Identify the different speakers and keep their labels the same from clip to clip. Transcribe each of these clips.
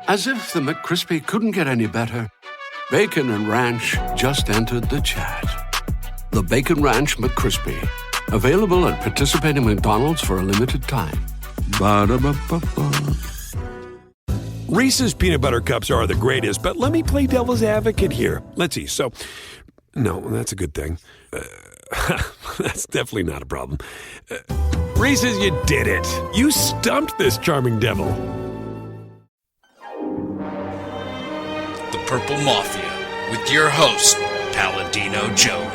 Speaker 1: As if the McCrispy couldn't get any better, Bacon and Ranch just entered the chat. The Bacon Ranch McCrispy, available at participating McDonald's for a limited time. Ba-da-ba-ba-ba.
Speaker 2: Reese's Peanut Butter Cups are the greatest, but let me play devil's advocate here. Let's see. So, no, that's a good thing. That's definitely not a problem. Reese's, you did it. You stumped this charming devil.
Speaker 3: The Purple Mafia, with your host, Paladino Joey.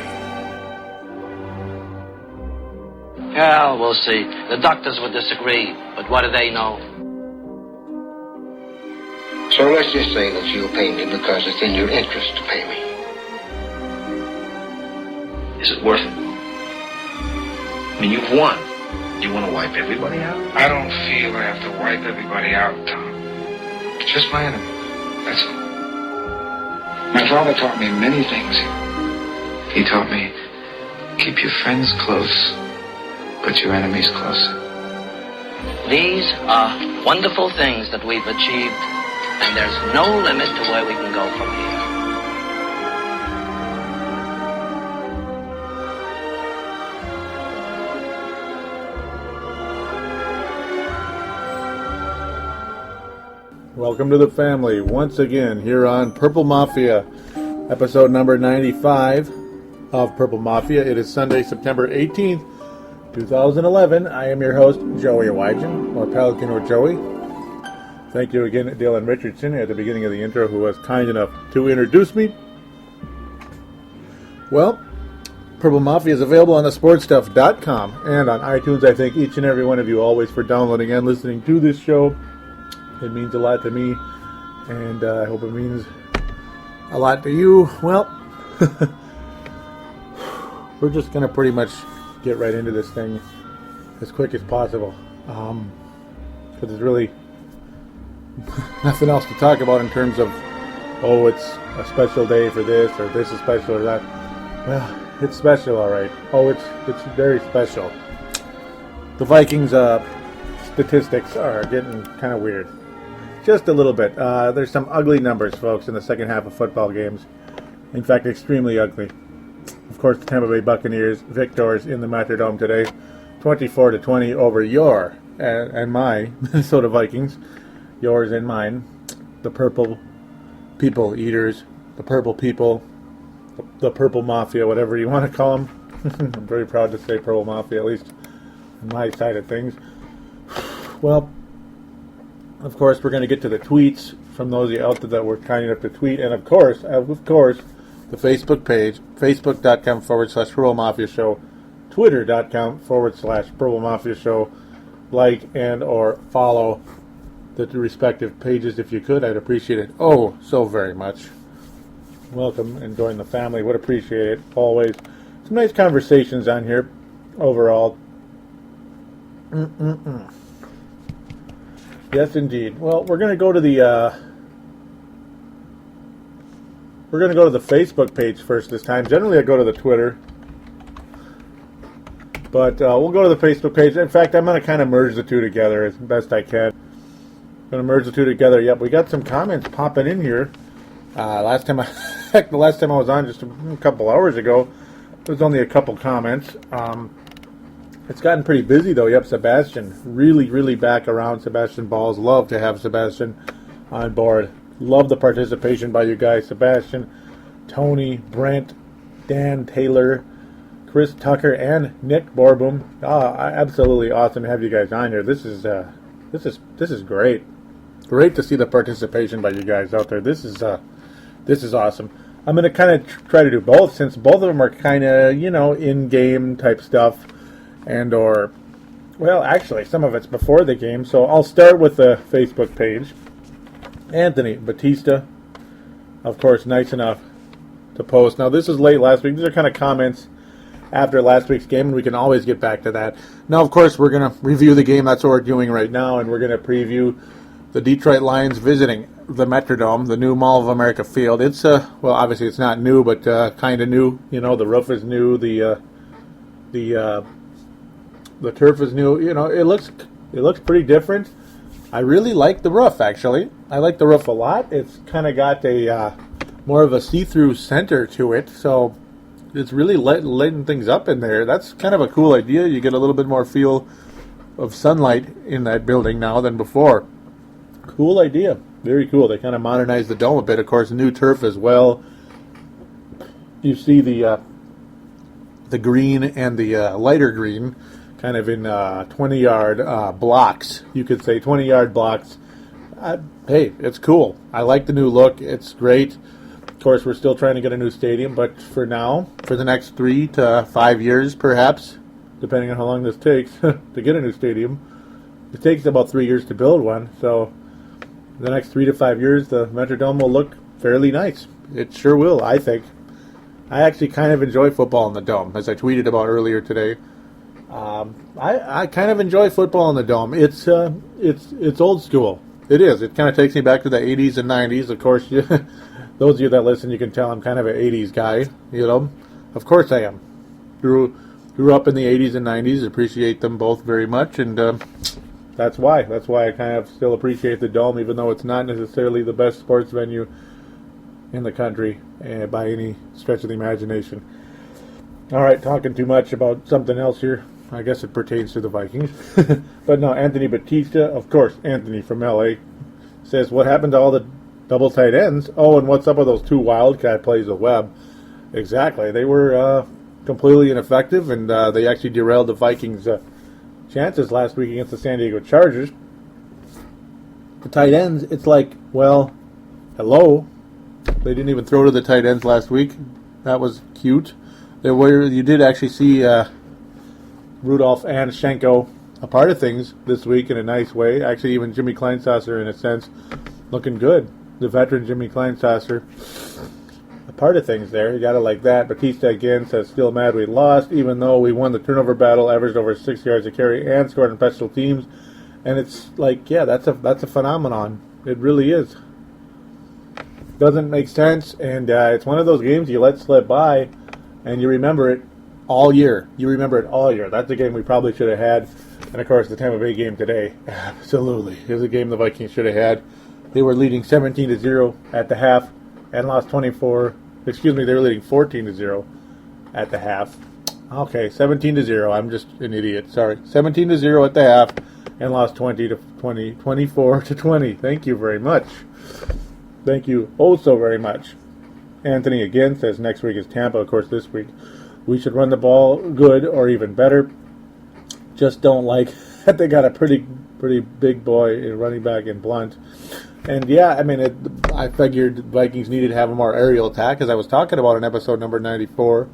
Speaker 4: Well, we'll see. The doctors would disagree, but what do they know?
Speaker 5: So let's just say that you'll pay me because it's in your interest to pay me.
Speaker 4: Is it worth it? I mean, you've won. Do you want to wipe everybody out?
Speaker 6: I don't feel I have to wipe everybody out, Tom. Just my enemy. That's all. My father taught me many things. He taught me, keep your friends close, but your enemies closer.
Speaker 4: These are wonderful things that we've achieved, and there's no limit to where we can go from here.
Speaker 7: Welcome to the family once again here on Purple Mafia, episode number 95 of Purple Mafia. It is Sunday, September 18th, 2011. I am your host, Joey Wygen, or Pelican or Joey. Thank you again, Dylan Richardson, at the beginning of the intro, who was kind enough to introduce me. Well, Purple Mafia is available on thesportstuff.com and on iTunes. I thank each and every one of you always for downloading and listening to this show. It means a lot to me, and I hope it means a lot to you. Well, we're just going to pretty much get right into this thing as quick as possible, because there's really nothing else to talk about in terms of, oh, it's a special day for this, or this is special, or that. Well, it's special, all right. Oh, it's very special. The Vikings statistics are getting kind of weird. Just a little bit. There's some ugly numbers, folks, in the second half of football games. In fact, extremely ugly. Of course, the Tampa Bay Buccaneers victors in the Metrodome today, 24-20 over your and my Minnesota Vikings. Yours and mine. The Purple People Eaters. The Purple People. The Purple Mafia, whatever you want to call them. I'm very proud to say Purple Mafia, at least on my side of things. Well, of course, we're going to get to the tweets from those of you out there that were kind enough to tweet. And of course, the Facebook page, facebook.com/Purple Mafia Show, twitter.com/Purple Mafia Show. Like and or follow the respective pages if you could. I'd appreciate it oh so very much. Welcome and join the family. Would appreciate it always. Some nice conversations on here overall. Yes, indeed. Well, we're going to go to the Facebook page first this time. Generally, I go to the Twitter, but we'll go to the Facebook page. In fact, I'm going to kind of merge the two together as best I can. I'm going to merge the two together. Yep, we got some comments popping in here. The last time I was on just a couple hours ago, there was only a couple comments. It's gotten pretty busy, though. Yep, Sebastian. Really back around Sebastian Balls. Love to have Sebastian on board. Love the participation by you guys. Sebastian, Tony, Brent, Dan Taylor, Chris Tucker, and Nick Borboom. Absolutely awesome to have you guys on here. This is great. Great to see the participation by you guys out there. This is awesome. I'm going to kind of try to do both, since both of them are kind of, in-game type stuff. And or, well, actually, some of it's before the game. So I'll start with the Facebook page. Anthony Batista, of course, nice enough to post. Now, this is late last week. These are kind of comments after last week's game, and we can always get back to that. Now, of course, we're going to review the game. That's what we're doing right now, and we're going to preview the Detroit Lions visiting the Metrodome, the new Mall of America field. It's, well, obviously it's not new, but kind of new. The roof is new. The turf is new. It looks pretty different. I really like the roof, actually. I like the roof a lot. It's kind of got a more of a see-through center to it, so it's really lighting things up in there. That's kind of a cool idea. You get a little bit more feel of sunlight in that building now than before. Cool idea. Very cool. They kind of modernized the dome a bit. Of course, new turf as well. You see the green and the lighter green kind of in 20-yard blocks. You could say 20-yard blocks. Hey, it's cool. I like the new look. It's great. Of course, we're still trying to get a new stadium, but for now, for the next 3 to 5 years, perhaps, depending on how long this takes to get a new stadium, it takes about 3 years to build one. So, the next 3 to 5 years, the Metrodome will look fairly nice. It sure will, I think. I actually kind of enjoy football in the Dome, as I tweeted about earlier today. I kind of enjoy football in the Dome. It's old school. It is. It kind of takes me back to the 80s and 90s. Of course, those of you that listen, you can tell I'm kind of an 80s guy. You know, of course I am. Grew up in the 80s and 90s. Appreciate them both very much, and that's why. That's why I kind of still appreciate the Dome, even though it's not necessarily the best sports venue in the country by any stretch of the imagination. All right, talking too much about something else here. I guess it pertains to the Vikings. But no, Anthony Batista, of course, Anthony from LA, says, what happened to all the double tight ends? Oh, and what's up with those 2 Wildcat plays of Webb? Exactly. They were completely ineffective, and they actually derailed the Vikings' chances last week against the San Diego Chargers. The tight ends, it's like, well, hello. They didn't even throw to the tight ends last week. That was cute. You did actually see Rudolph and Schenko a part of things this week in a nice way. Actually, even Jimmy Kleinsasser, in a sense, looking good. The veteran Jimmy Kleinsasser, a part of things there. You got to like that. Batista again says, still mad we lost, even though we won the turnover battle, averaged over 6 yards a carry, and scored on special teams. And it's like, yeah, that's a phenomenon. It really is. Doesn't make sense, and it's one of those games you let slip by, and you remember it all year. That's a game we probably should have had. And, of course, the Tampa Bay game today, absolutely, is a game the Vikings should have had. They were leading 17-0 at the half and lost 24. Excuse me, they were leading 14-0 at the half. Okay, 17-0. I'm just an idiot. Sorry. 17-0 at the half and lost 24-20. Thank you very much. Thank you oh so very much. Anthony again says next week is Tampa. Of course, this week we should run the ball good or even better. Just don't like that they got a pretty big boy in running back in Blunt. And yeah, I mean, I figured Vikings needed to have a more aerial attack, as I was talking about in episode number 94.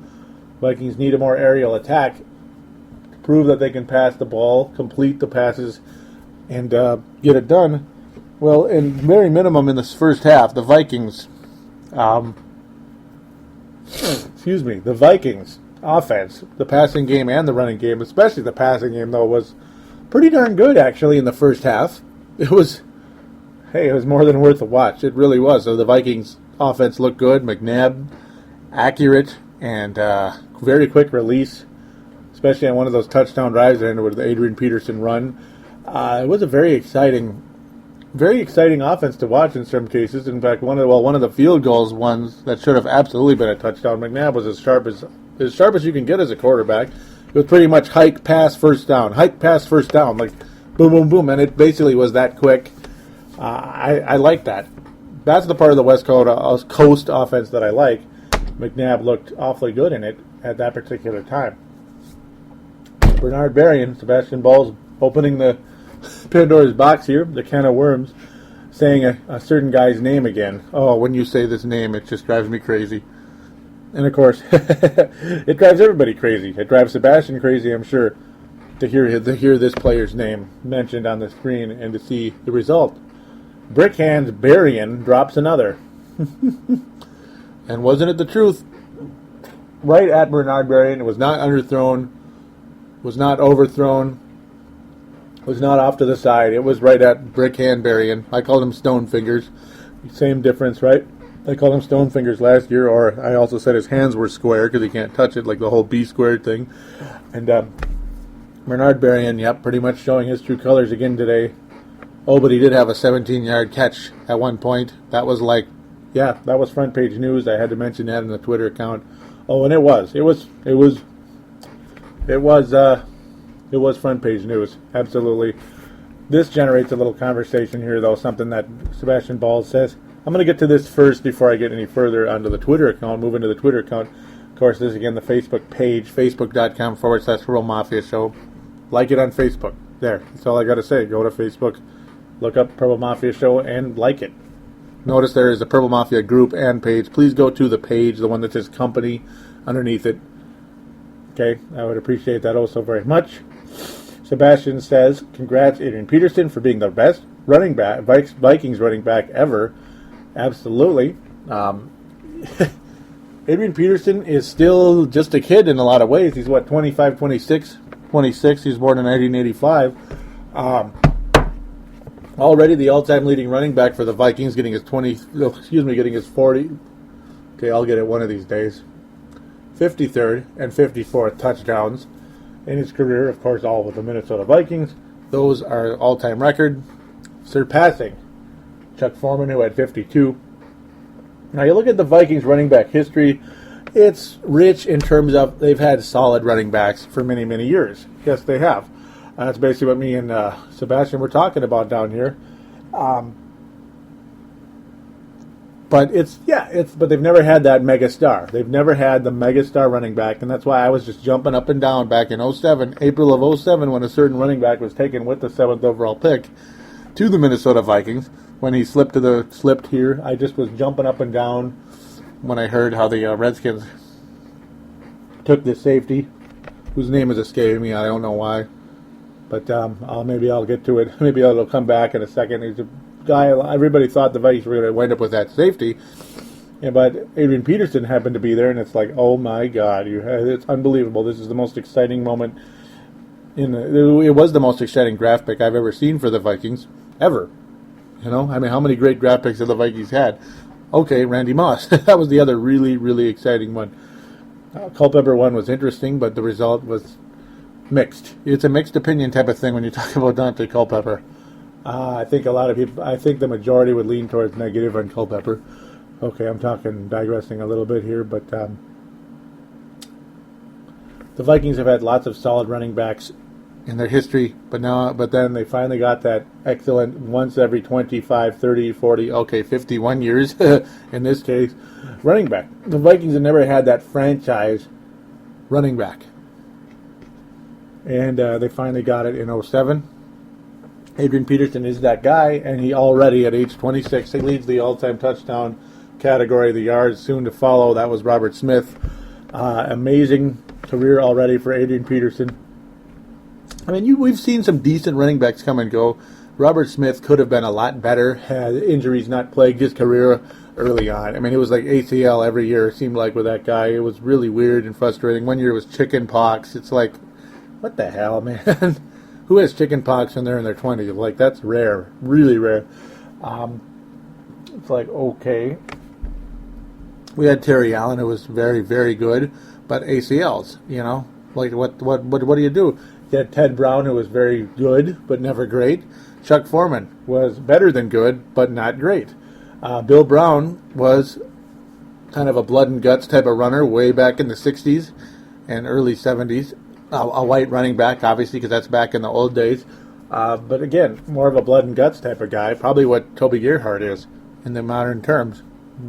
Speaker 7: Vikings need a more aerial attack to prove that they can pass the ball, complete the passes, and get it done. Well, in very minimum in this first half, the Vikings, the Vikings offense, the passing game and the running game, especially the passing game, though, was pretty darn good, actually, in the first half. It was more than worth a watch. It really was. So the Vikings offense looked good. McNabb, accurate, and very quick release, especially on one of those touchdown drives that ended with the Adrian Peterson run. It was a very exciting offense to watch in some cases. In fact, one of the field goals ones that should have absolutely been a touchdown. McNabb was as sharp as you can get as a quarterback. It was pretty much hike, pass, first down, like boom, boom, boom, and it basically was that quick. I like that. That's the part of the West Coast offense that I like. McNabb looked awfully good in it at that particular time. Bernard Berrien, Sebastian Ball's opening the Pandora's box here, the can of worms, saying a certain guy's name again. Oh, when you say this name, it just drives me crazy. And of course, it drives everybody crazy. It drives Sebastian crazy, I'm sure, to hear this player's name mentioned on the screen and to see the result. Brickhands Berrien drops another. And wasn't it the truth? Right at Bernard Berrien. It was not underthrown, was not overthrown, was not off to the side. It was right at Brickhand Berrien. I called him Stone Fingers. Same difference, right? I called him Stone Fingers last year, or I also said his hands were square because he can't touch it, like the whole B squared thing. And Bernard Berrien, pretty much showing his true colors again today. Oh, but he did have a 17-yard catch at one point. That was like, yeah, that was front page news. I had to mention that in the Twitter account. Oh, and it was front page news. Absolutely. This generates a little conversation here, though, something that Sebastian Ball says. I'm going to get to this first before I get any further onto the Twitter account, move into the Twitter account. Of course, this is, again, the Facebook page, facebook.com/Purple Mafia Show. Like it on Facebook. There. That's all I got to say. Go to Facebook, look up Purple Mafia Show, and like it. Notice there is a Purple Mafia group and page. Please go to the page, the one that says company underneath it. Okay, I would appreciate that also very much. Sebastian says, congrats Adrian Peterson for being the best running back, Vikings running back ever. Absolutely. Adrian Peterson is still just a kid in a lot of ways. He's, 25, 26? 26. He was born in 1985. Already the all-time leading running back for the Vikings, getting his 40. Okay, I'll get it one of these days. 53rd and 54th touchdowns in his career, of course, all with the Minnesota Vikings. Those are all-time record, surpassing Chuck Foreman, who had 52. Now, you look at the Vikings running back history, it's rich in terms of they've had solid running backs for many, many years. Yes, they have. That's basically what me and Sebastian were talking about down here. But but they've never had that mega star. They've never had the mega star running back, and that's why I was just jumping up and down back in April of 07, when a certain running back was taken with the 7th overall pick to the Minnesota Vikings. When he slipped here, I just was jumping up and down when I heard how the Redskins took this safety, whose name is escaping me. I don't know why. But maybe I'll get to it. Maybe it'll come back in a second. He's a guy, everybody thought the Vikings were going to wind up with that safety. Yeah, but Adrian Peterson happened to be there, and it's like, oh my God, it's unbelievable. This is the most exciting moment. It was the most exciting draft pick I've ever seen for the Vikings, ever. How many great draft picks have the Vikings had? Okay, Randy Moss. That was the other really, really exciting one. Culpepper one was interesting, but the result was mixed. It's a mixed opinion type of thing when you talk about Dante Culpepper. I think a lot of people, I think the majority would lean towards negative on Culpepper. Okay, I'm digressing a little bit here, but the Vikings have had lots of solid running backs in their history, but then they finally got that excellent once every 25, 30, 40, 51 years in this case, running back. The Vikings have never had that franchise running back. And they finally got it in 07. Adrian Peterson is that guy, and he already, at age 26, he leads the all-time touchdown category, the yards soon to follow. That was Robert Smith. Amazing career already for Adrian Peterson. I mean, we've seen some decent running backs come and go. Robert Smith could have been a lot better had injuries not plagued his career early on. I mean, it was like ACL every year, it seemed like, with that guy. It was really weird and frustrating. One year it was chicken pox. It's like, what the hell, man? Who has chicken pox when they're in their 20s? Like, that's rare, really rare. It's like, okay. We had Terry Allen, who was very, very good, but ACLs, Like, what do you do? You had Ted Brown, who was very good, but never great. Chuck Foreman was better than good, but not great. Bill Brown was kind of a blood and guts type of runner way back in the 60s and early 70s. A white running back, obviously, because that's back in the old days. But again, more of a blood and guts type of guy. Probably what Toby Gerhart is in the modern terms.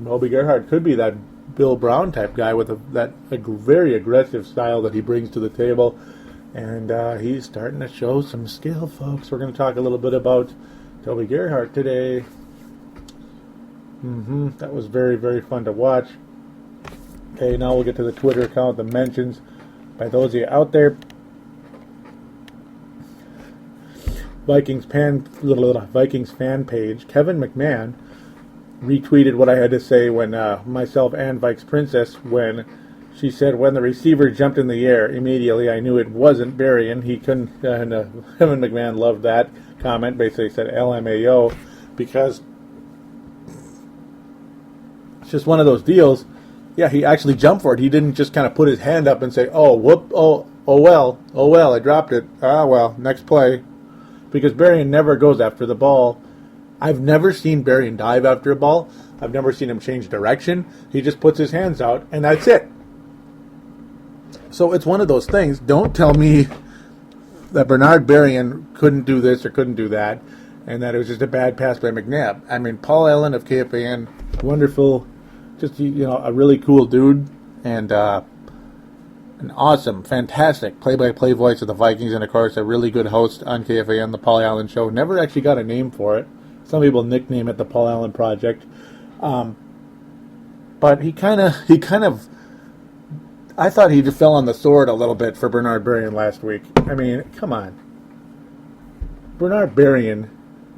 Speaker 7: Toby Gerhart could be that Bill Brown type guy with that very aggressive style that he brings to the table. And he's starting to show some skill, folks. We're going to talk a little bit about Toby Gerhart today. That was very, very fun to watch. Okay, now we'll get to the Twitter account, the mentions. By those of you out there, Vikings fan page, Kevin McMahon retweeted what I had to say when myself and Vikes Princess, when she said, when the receiver jumped in the air, immediately I knew it wasn't Berrien. He couldn't, and Kevin McMahon loved that comment, basically said LMAO, because it's just one of those deals. Yeah, he actually jumped for it. He didn't just kind of put his hand up and say, oh well, I dropped it. Ah, well, next play. because Berrien never goes after the ball. I've never seen Berrien dive after a ball. I've never seen him change direction. He just puts his hands out, and that's it. So it's one of those things. Don't tell me that Bernard Berrien couldn't do this or couldn't do that, and that it was just a bad pass by McNabb. I mean, Paul Allen of KFAN, wonderful, just, a really cool dude, and an awesome, fantastic play-by-play voice of the Vikings, and of course a really good host on KFAN, the Paul Allen Show. Never actually got a name for it. Some people nickname it the Paul Allen Project. But he kind of, I thought he just fell on the sword a little bit for Bernard Berrien last week. I mean, come on. Bernard Berrien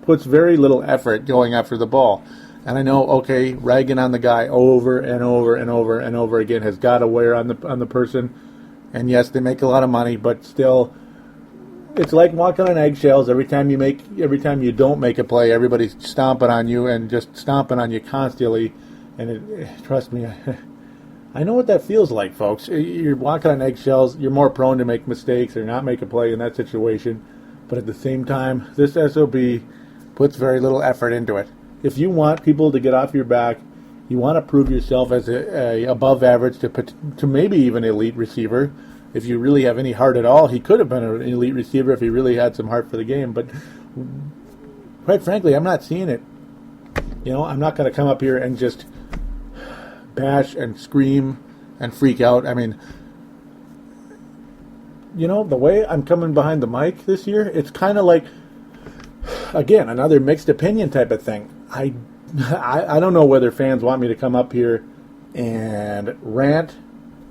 Speaker 7: puts very little effort going after the ball. And I know, okay, ragging on the guy over and over and over and over again has got to wear on the person. And yes, they make a lot of money, but still, it's like walking on eggshells. Every time you don't make a play, everybody's stomping on you and just stomping on you constantly. And trust me, I know what that feels like, folks. You're walking on eggshells. You're more prone to make mistakes or not make a play in that situation. But at the same time, this SOB puts very little effort into it. If you want people to get off your back, you want to prove yourself as a above average to maybe even elite receiver. If you really have any heart at all, he could have been an elite receiver if he really had some heart for the game. But quite frankly, I'm not seeing it. I'm not going to come up here and just bash and scream and freak out. I mean, the way I'm coming behind the mic this year, it's kind of like, again, another mixed opinion type of thing. I don't know whether fans want me to come up here and rant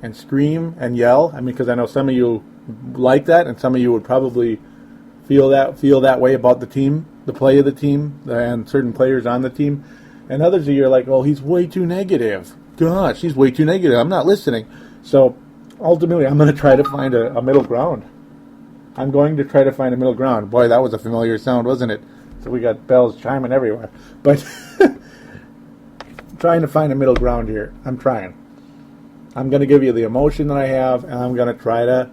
Speaker 7: and scream and yell. I mean, because I know some of you like that, and some of you would probably feel that way about the team, the play of the team, and certain players on the team. And others of you are like, oh, he's way too negative. Gosh, he's way too negative. I'm not listening. So ultimately, I'm going to try to find a middle ground. I'm going to try to find a middle ground. Boy, that was a familiar sound, wasn't it? So we got bells chiming everywhere. But trying to find a middle ground here. I'm trying. I'm going to give you the emotion that I have, and I'm going to try to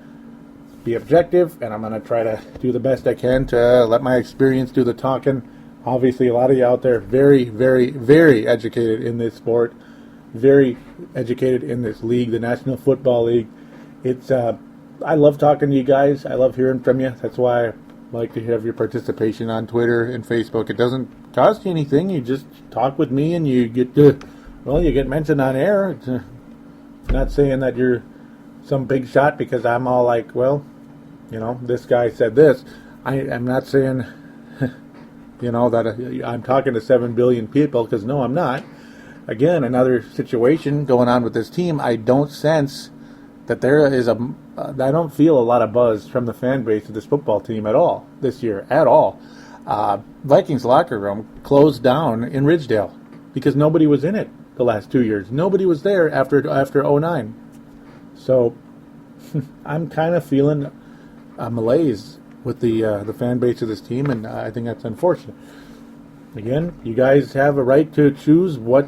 Speaker 7: be objective, and I'm going to try to do the best I can to let my experience do the talking. Obviously, a lot of you out there very, very, very educated in this sport, very educated in this league, the National Football League. It's I love talking to you guys. I love hearing from you. That's why I like to have your participation on Twitter and Facebook. It doesn't cost you anything. You just talk with me, and you get you get mentioned on air. It's, not saying that you're some big shot because I'm all like, well, this guy said this. I'm not saying, that I'm talking to 7 billion people, because no, I'm not. Again, another situation going on with this team. I don't sense that there is I don't feel a lot of buzz from the fan base of this football team at all this year, at all. Vikings locker room closed down in Ridgedale because nobody was in it the last 2 years. Nobody was there after 09. So I'm kind of feeling a malaise with the fan base of this team, and I think that's unfortunate. Again, you guys have a right to choose what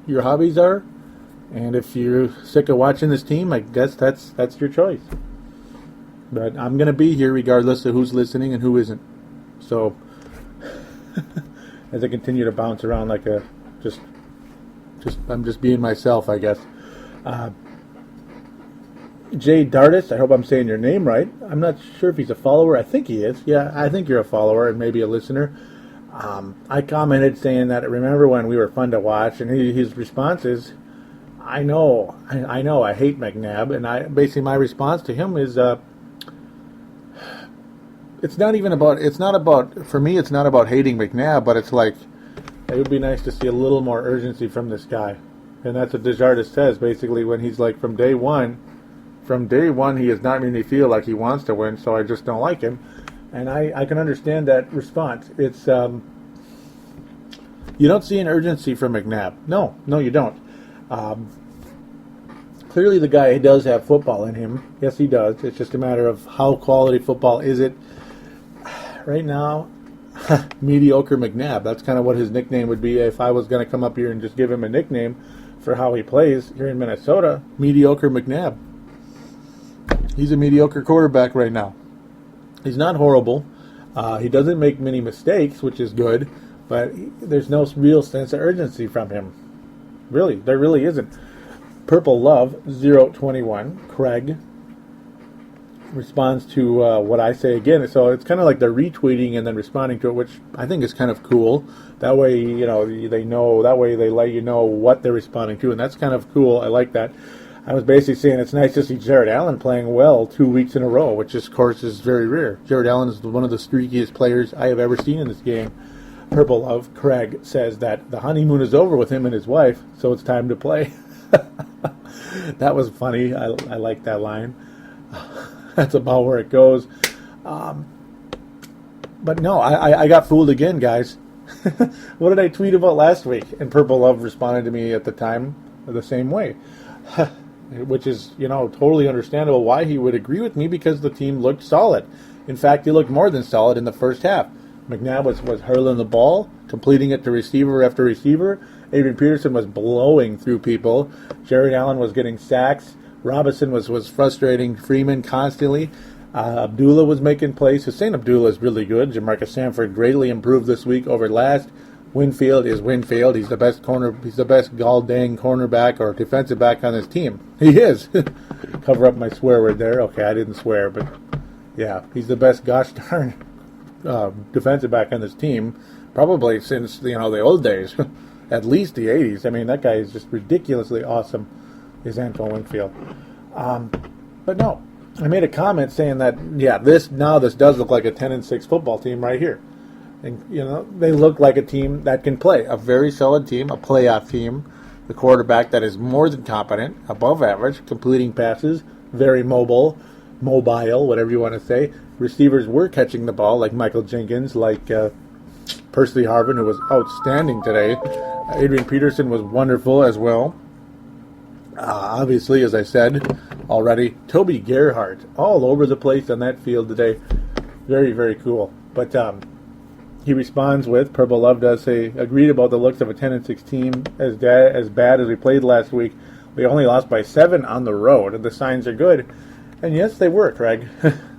Speaker 7: your hobbies are, and if you're sick of watching this team, I guess that's your choice. But I'm going to be here regardless of who's listening and who isn't. So as I continue to bounce around like I'm just being myself, I guess. Jay Dardis, I hope I'm saying your name right. I'm not sure if he's a follower. I think he is. Yeah, I think you're a follower and maybe a listener. I commented saying that, remember when we were fun to watch, and his response is, I know, I hate McNabb, and basically my response to him is, for me, it's not about hating McNabb, but it's like, it would be nice to see a little more urgency from this guy. And that's what Desjardins says, basically, when he's like, from day one, he has not made me feel like he wants to win, so I just don't like him. And I can understand that response. It's, you don't see an urgency from McNabb. No, you don't. Clearly the guy does have football in him. Yes, he does. It's just a matter of how quality football is it. Right now, mediocre McNabb. That's kind of what his nickname would be if I was going to come up here and just give him a nickname for how he plays here in Minnesota. Mediocre McNabb. He's a mediocre quarterback right now. He's not horrible. He doesn't make many mistakes, which is good, but there's no real sense of urgency from him. Really, there really isn't. Purple Love 021 Craig responds to what I say again. So it's kind of like they're retweeting and then responding to it, which I think is kind of cool. That way, they know. That way, they let you know what they're responding to, and that's kind of cool. I like that. I was basically saying it's nice to see Jared Allen playing well 2 weeks in a row, which, of course, is very rare. Jared Allen is one of the streakiest players I have ever seen in this game. Purple Love Craig says that the honeymoon is over with him and his wife, so it's time to play. That was funny. I like that line. That's about where it goes. But no, I got fooled again, guys. What did I tweet about last week? And Purple Love responded to me at the time the same way. Which is, totally understandable why he would agree with me, because the team looked solid. In fact, he looked more than solid in the first half. McNabb was hurling the ball, completing it to receiver after receiver. Adrian Peterson was blowing through people. Jared Allen was getting sacks. Robinson was frustrating Freeman constantly. Abdullah was making plays. Hussein Abdullah is really good. Jamarcus Sanford greatly improved this week over last. Winfield is Winfield. He's the best Gall-Dang cornerback or defensive back on his team. He is. Cover up my swear word there. Okay, I didn't swear, but yeah, he's the best gosh darn defensive back on this team, probably since the old days, at least the 80s. I mean, that guy is just ridiculously awesome, is Antoine Winfield. But no, I made a comment saying that this does look like a 10-6 football team right here. And, they look like a team that can play. A very solid team, a playoff team. The quarterback that is more than competent, above average, completing passes, very mobile, whatever you want to say. Receivers were catching the ball, like Michael Jenkins, like Percy Harvin, who was outstanding today. Adrian Peterson was wonderful as well. Obviously, as I said already, Toby Gerhart all over the place on that field today. Very, very cool. But he responds with, Purple Love does say, agreed about the looks of a 10-6 team. As bad as we played last week, we only lost by 7 on the road, and the signs are good. And yes, they were, Craig.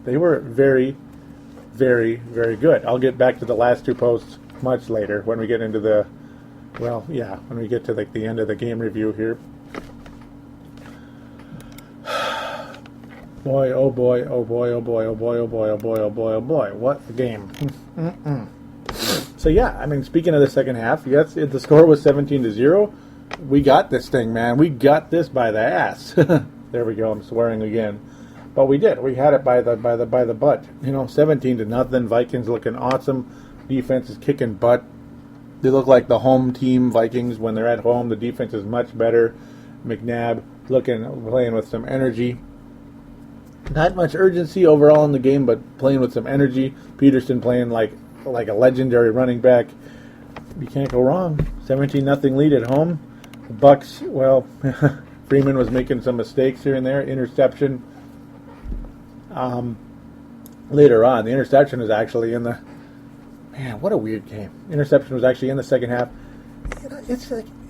Speaker 7: They were very, very, very good. I'll get back to the last two posts much later when we get into when we get to the end of the game review here. Boy, oh boy, oh boy, oh boy, oh boy, oh boy, oh boy, oh boy, oh boy. What a game. So yeah, I mean, speaking of the second half, yes, the score was 17-0. We got this thing, man. We got this by the ass. There we go. I'm swearing again. But we did. We had it by the butt. 17-0. Vikings looking awesome. Defense is kicking butt. They look like the home team Vikings when they're at home. The defense is much better. McNabb playing with some energy. Not much urgency overall in the game, but playing with some energy. Peterson playing like a legendary running back. You can't go wrong. 17-0 lead at home. The Bucks, Freeman was making some mistakes here and there. Interception. Later on, the interception was actually in the... Man, what a weird game. Interception was actually in the second half.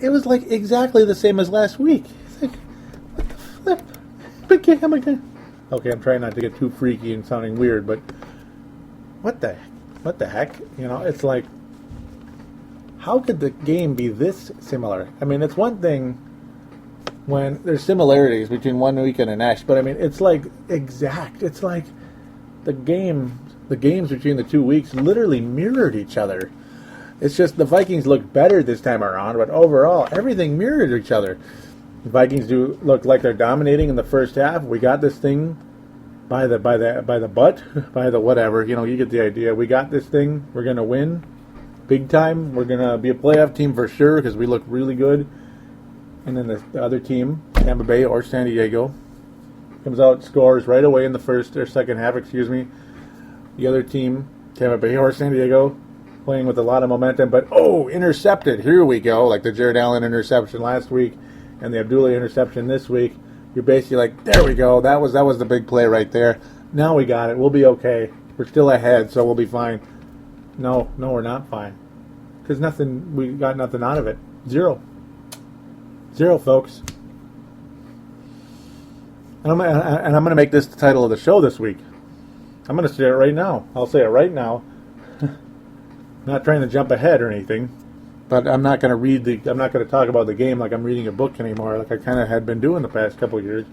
Speaker 7: It was like exactly the same as last week. It's like, what the flip? Okay, I'm trying not to get too freaky and sounding weird, but what the heck? It's like, how could the game be this similar? I mean, it's one thing when there's similarities between one week and the next, but I mean, it's like exact. It's like the games between the 2 weeks literally mirrored each other. It's just the Vikings look better this time around, but overall, everything mirrored each other. The Vikings do look like they're dominating in the first half. We got this thing by the butt, by the whatever. You get the idea. We got this thing. We're gonna win, big time. We're gonna be a playoff team for sure because we look really good. And then the other team, Tampa Bay or San Diego, comes out, scores right away in the first or second half. The other team, Tampa Bay or San Diego, playing with a lot of momentum, but intercepted. Here we go, like the Jared Allen interception last week and the Abdullah interception this week. You're basically like, there we go. That was the big play right there. Now we got it. We'll be okay. We're still ahead, so we'll be fine. No, we're not fine. Because we got nothing out of it. Zero, folks. And I'm going to make this the title of the show this week. I'm going to say it right now. I'll say it right now. Not trying to jump ahead or anything, but I'm not going to talk about the game like I'm reading a book anymore, like I kind of had been doing the past couple of years.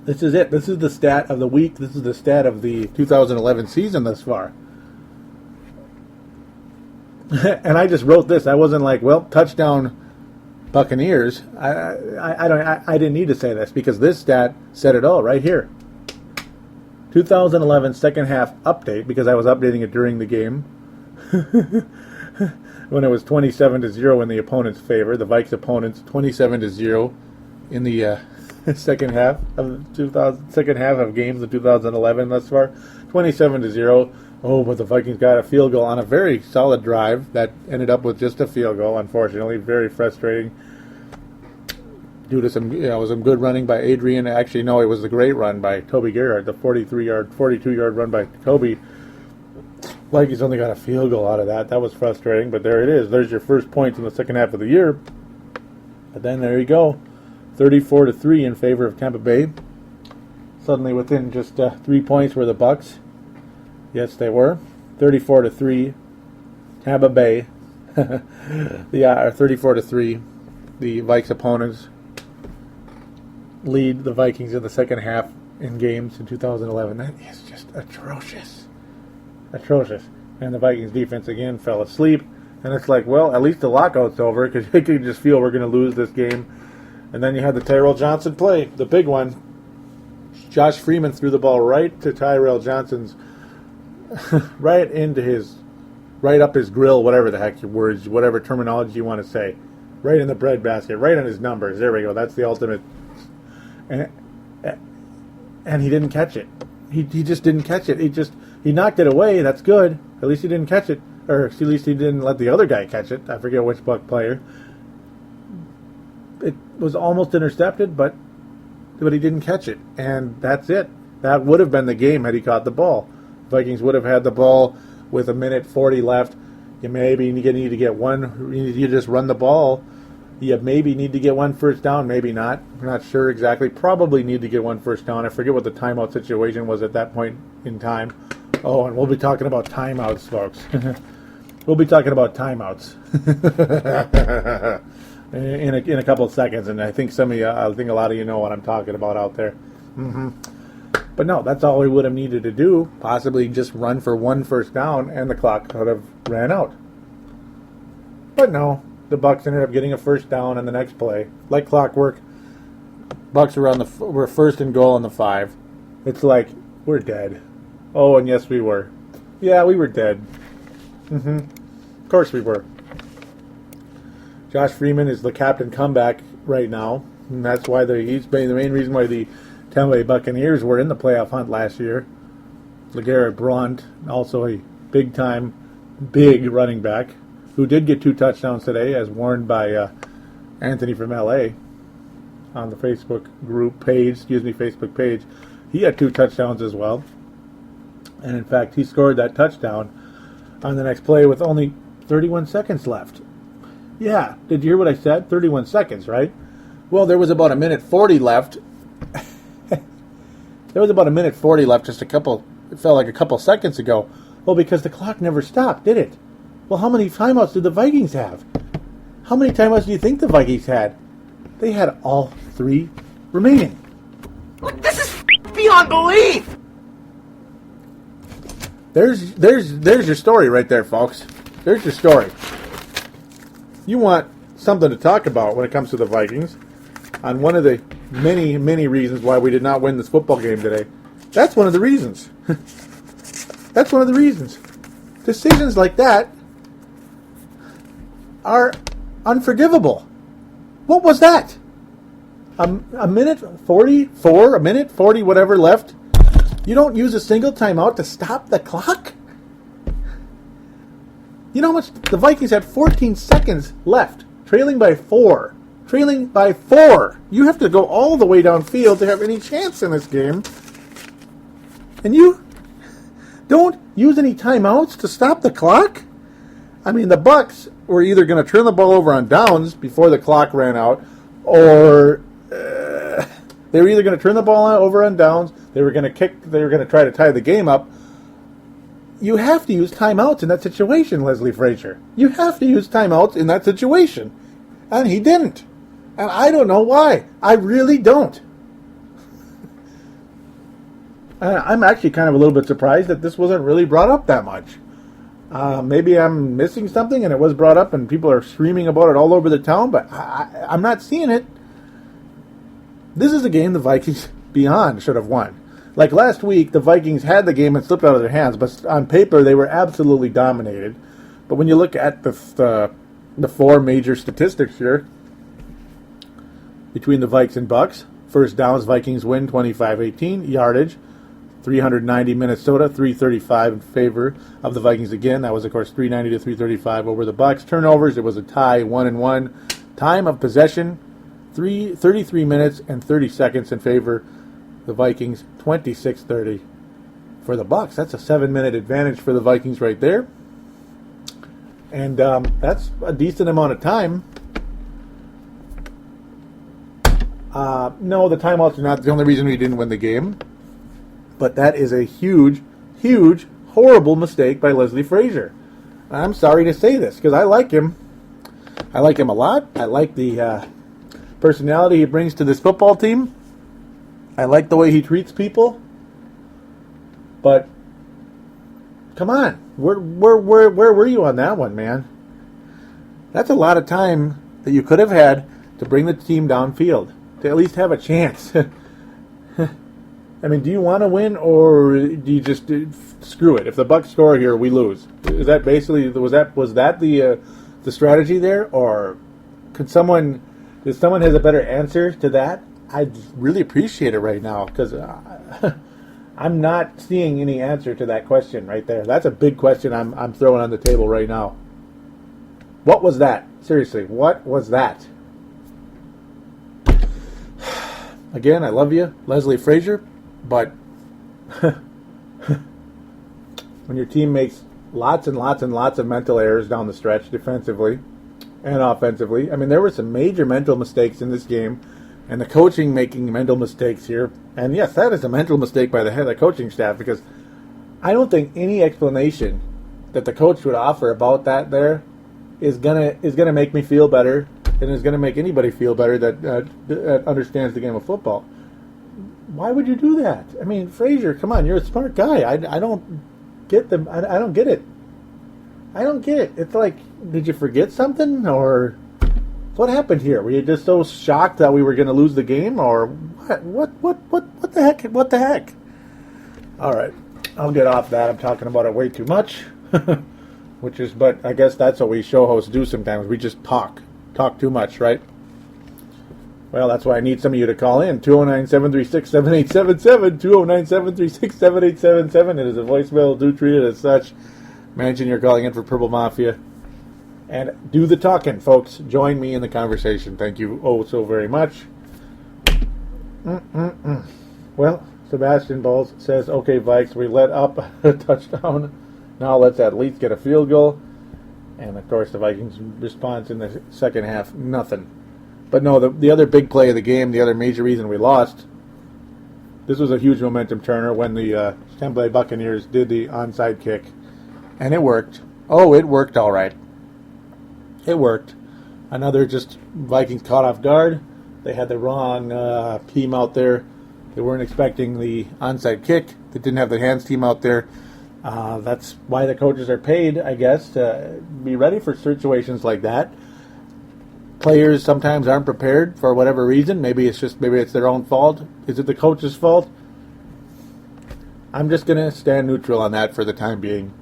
Speaker 7: This is it. This is the stat of the week. This is the stat of the 2011 season thus far. And I just wrote this. I wasn't like, well, touchdown Buccaneers. I didn't need to say this because this stat said it all right here. 2011 second half update, because I was updating it during the game when it was 27-0 in the opponent's favor. The Vikes opponents 27-0 in the second half of games in 2011 thus far. 27-0. Oh, but the Vikings got a field goal on a very solid drive that ended up with just a field goal, unfortunately. Very frustrating due to some good running by Adrian. Actually, no, it was a great run by Toby Gerhardt, the 42-yard run by Toby. Vikings only got a field goal out of that. That was frustrating, but there it is. There's your first points in the second half of the year. But then there you go. 34-3 in favor of Tampa Bay. Suddenly within just 3 points were the Bucs. Yes, they were. 34-3. Tampa Bay. 34-3. The Vikes opponents lead the Vikings in the second half in games in 2011. That is just atrocious. Atrocious. And the Vikings defense again fell asleep. And it's like, well, at least the lockout's over because you can just feel we're going to lose this game. And then you had the Tyrell Johnson play, the big one. Josh Freeman threw the ball right to Tyrell Johnson's right up his grill, whatever the heck your words, whatever terminology you want to say. Right in the breadbasket, right on his numbers. There we go. That's the ultimate. And he didn't catch it. He just didn't catch it. He knocked it away. That's good. At least he didn't catch it. Or at least he didn't let the other guy catch it. I forget which Buck player. It was almost intercepted, but he didn't catch it. And that's it. That would have been the game had he caught the ball. Vikings would have had the ball with 1:40 left. You maybe need to get one. You just run the ball. You maybe need to get one first down. Maybe not. I'm not sure exactly. Probably need to get one first down. I forget what the timeout situation was at that point in time. Oh, and we'll be talking about timeouts, folks. We'll be talking about timeouts in a couple of seconds. And I think a lot of you know what I'm talking about out there. Mm-hmm. But no, that's all we would have needed to do. Possibly just run for one first down, and the clock could have ran out. But no, the Bucs ended up getting a first down on the next play. Like clockwork, Bucs were first and goal on the 5. It's like, we're dead. Oh, and yes, we were. Yeah, we were dead. Mm-hmm. Of course we were. Josh Freeman is the captain comeback right now, and that's why he's the main reason why the Tampa Bay Buccaneers were in the playoff hunt last year. LeGarrette Blount, also a big running back, who did get 2 touchdowns today, as warned by Anthony from LA on the Facebook page. He had 2 touchdowns as well. And in fact, he scored that touchdown on the next play with only 31 seconds left. Yeah, did you hear what I said? 31 seconds, right? Well, there was about 1:40 left. There was about 1:40 left it felt like a couple seconds ago. Well, because the clock never stopped, did it? Well, how many timeouts did the Vikings have? How many timeouts do you think the Vikings had? They had all 3 remaining.
Speaker 8: This is beyond belief!
Speaker 7: There's your story right there, folks. There's your story. You want something to talk about when it comes to the Vikings on one of the many, many reasons why we did not win this football game today. That's one of the reasons. That's one of the reasons. Decisions like that are unforgivable. What was that? A minute 44, a minute 40, whatever left. You don't use a single timeout to stop the clock? You know how much? The Vikings had 14 seconds left, trailing by 4. Trailing by 4. You have to go all the way downfield to have any chance in this game. And you don't use any timeouts to stop the clock? I mean, the Bucs were either going to turn the ball over on downs before the clock ran out, or they were either going to turn the ball over on downs, they were going to try to tie the game up. you have to use timeouts in that situation, Leslie Frazier. You have to use timeouts in that situation. And he didn't. And I don't know why. I really don't. I'm actually kind of a little bit surprised that this wasn't really brought up that much. Maybe I'm missing something and it was brought up and people are screaming about it all over the town, but I'm not seeing it. This is a game the Vikings beyond should have won. Like last week, the Vikings had the game and slipped out of their hands, but on paper they were absolutely dominated. But when you look at the four major statistics here between the Vikes and Bucks, first downs, Vikings win 25-18, yardage, 390 Minnesota, 335 in favor of the Vikings again. That was, of course, 390 to 335 over the Bucks. Turnovers, it was a tie, 1-1. Time of possession, 33 minutes and 30 seconds in favor the Vikings, 26-30 for the Bucks. That's a 7-minute advantage for the Vikings right there. And that's a decent amount of time. No, the timeouts are not the only reason we didn't win the game. But that is a huge, huge, horrible mistake by Leslie Frazier. I'm sorry to say this, because I like him. I like him a lot. I like the personality he brings to this football team. I like the way he treats people. But, come on. Where were you on that one, man? That's a lot of time that you could have had to bring the team downfield, to at least have a chance. I mean, do you want to win, or do you just screw it? If the Bucks score here, we lose. Is that basically was that the strategy there, or does someone has a better answer to that? I'd really appreciate it right now, because I'm not seeing any answer to that question right there. That's a big question I'm throwing on the table right now. What was that? Seriously, what was that? Again, I love you, Leslie Frazier. But when your team makes lots and lots and lots of mental errors down the stretch, defensively and offensively, I mean, there were some major mental mistakes in this game, and the coaching making mental mistakes here. And yes, that is a mental mistake by the head of the coaching staff, because I don't think any explanation that the coach would offer about that there is gonna make me feel better, and is gonna make anybody feel better that understands the game of football. Why would you do that? I mean, Frazier, come on, you're a smart guy. I don't get them. I don't get it. I don't get it. It's like, did you forget something, or what happened here? Were you just so shocked that we were going to lose the game, or what the heck? What the heck? All right, I'll get off that. I'm talking about it way too much, but I guess that's what we show hosts do sometimes. We just talk too much, right? Well, that's why I need some of you to call in. 209-736-7877. 209-736-7877. It is a voicemail. Do treat it as such. Mention you're calling in for Purple Mafia. And do the talking, folks. Join me in the conversation. Thank you so very much. Well, Sebastian Bowles says, okay, Vikes, we let up a touchdown. Now let's at least get a field goal. And, of course, the Vikings' response in the second half, nothing. But no, the other big play of the game, the other major reason we lost, this was a huge momentum turner when the Tampa Bay Buccaneers did the onside kick. And it worked. Oh, it worked all right. It worked. Another just Vikings caught off guard. They had the wrong team out there. They weren't expecting the onside kick. They didn't have the hands team out there. That's why the coaches are paid, I guess, to be ready for situations like that. Players sometimes aren't prepared for whatever reason. Maybe it's their own fault. Is it the coach's fault? I'm just going to stand neutral on that for the time being.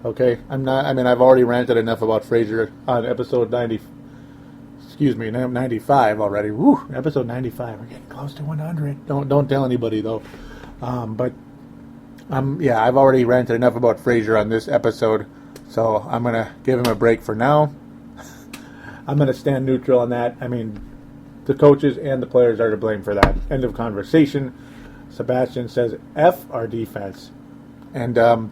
Speaker 7: Okay? I've already ranted enough about Frazier on episode 95 already. Woo, episode 95. We're getting close to 100. Don't tell anybody though. I've already ranted enough about Frazier on this episode, so I'm going to give him a break for now. I'm going to stand neutral on that. I mean, the coaches and the players are to blame for that. End of conversation. Sebastian says, F our defense. And, the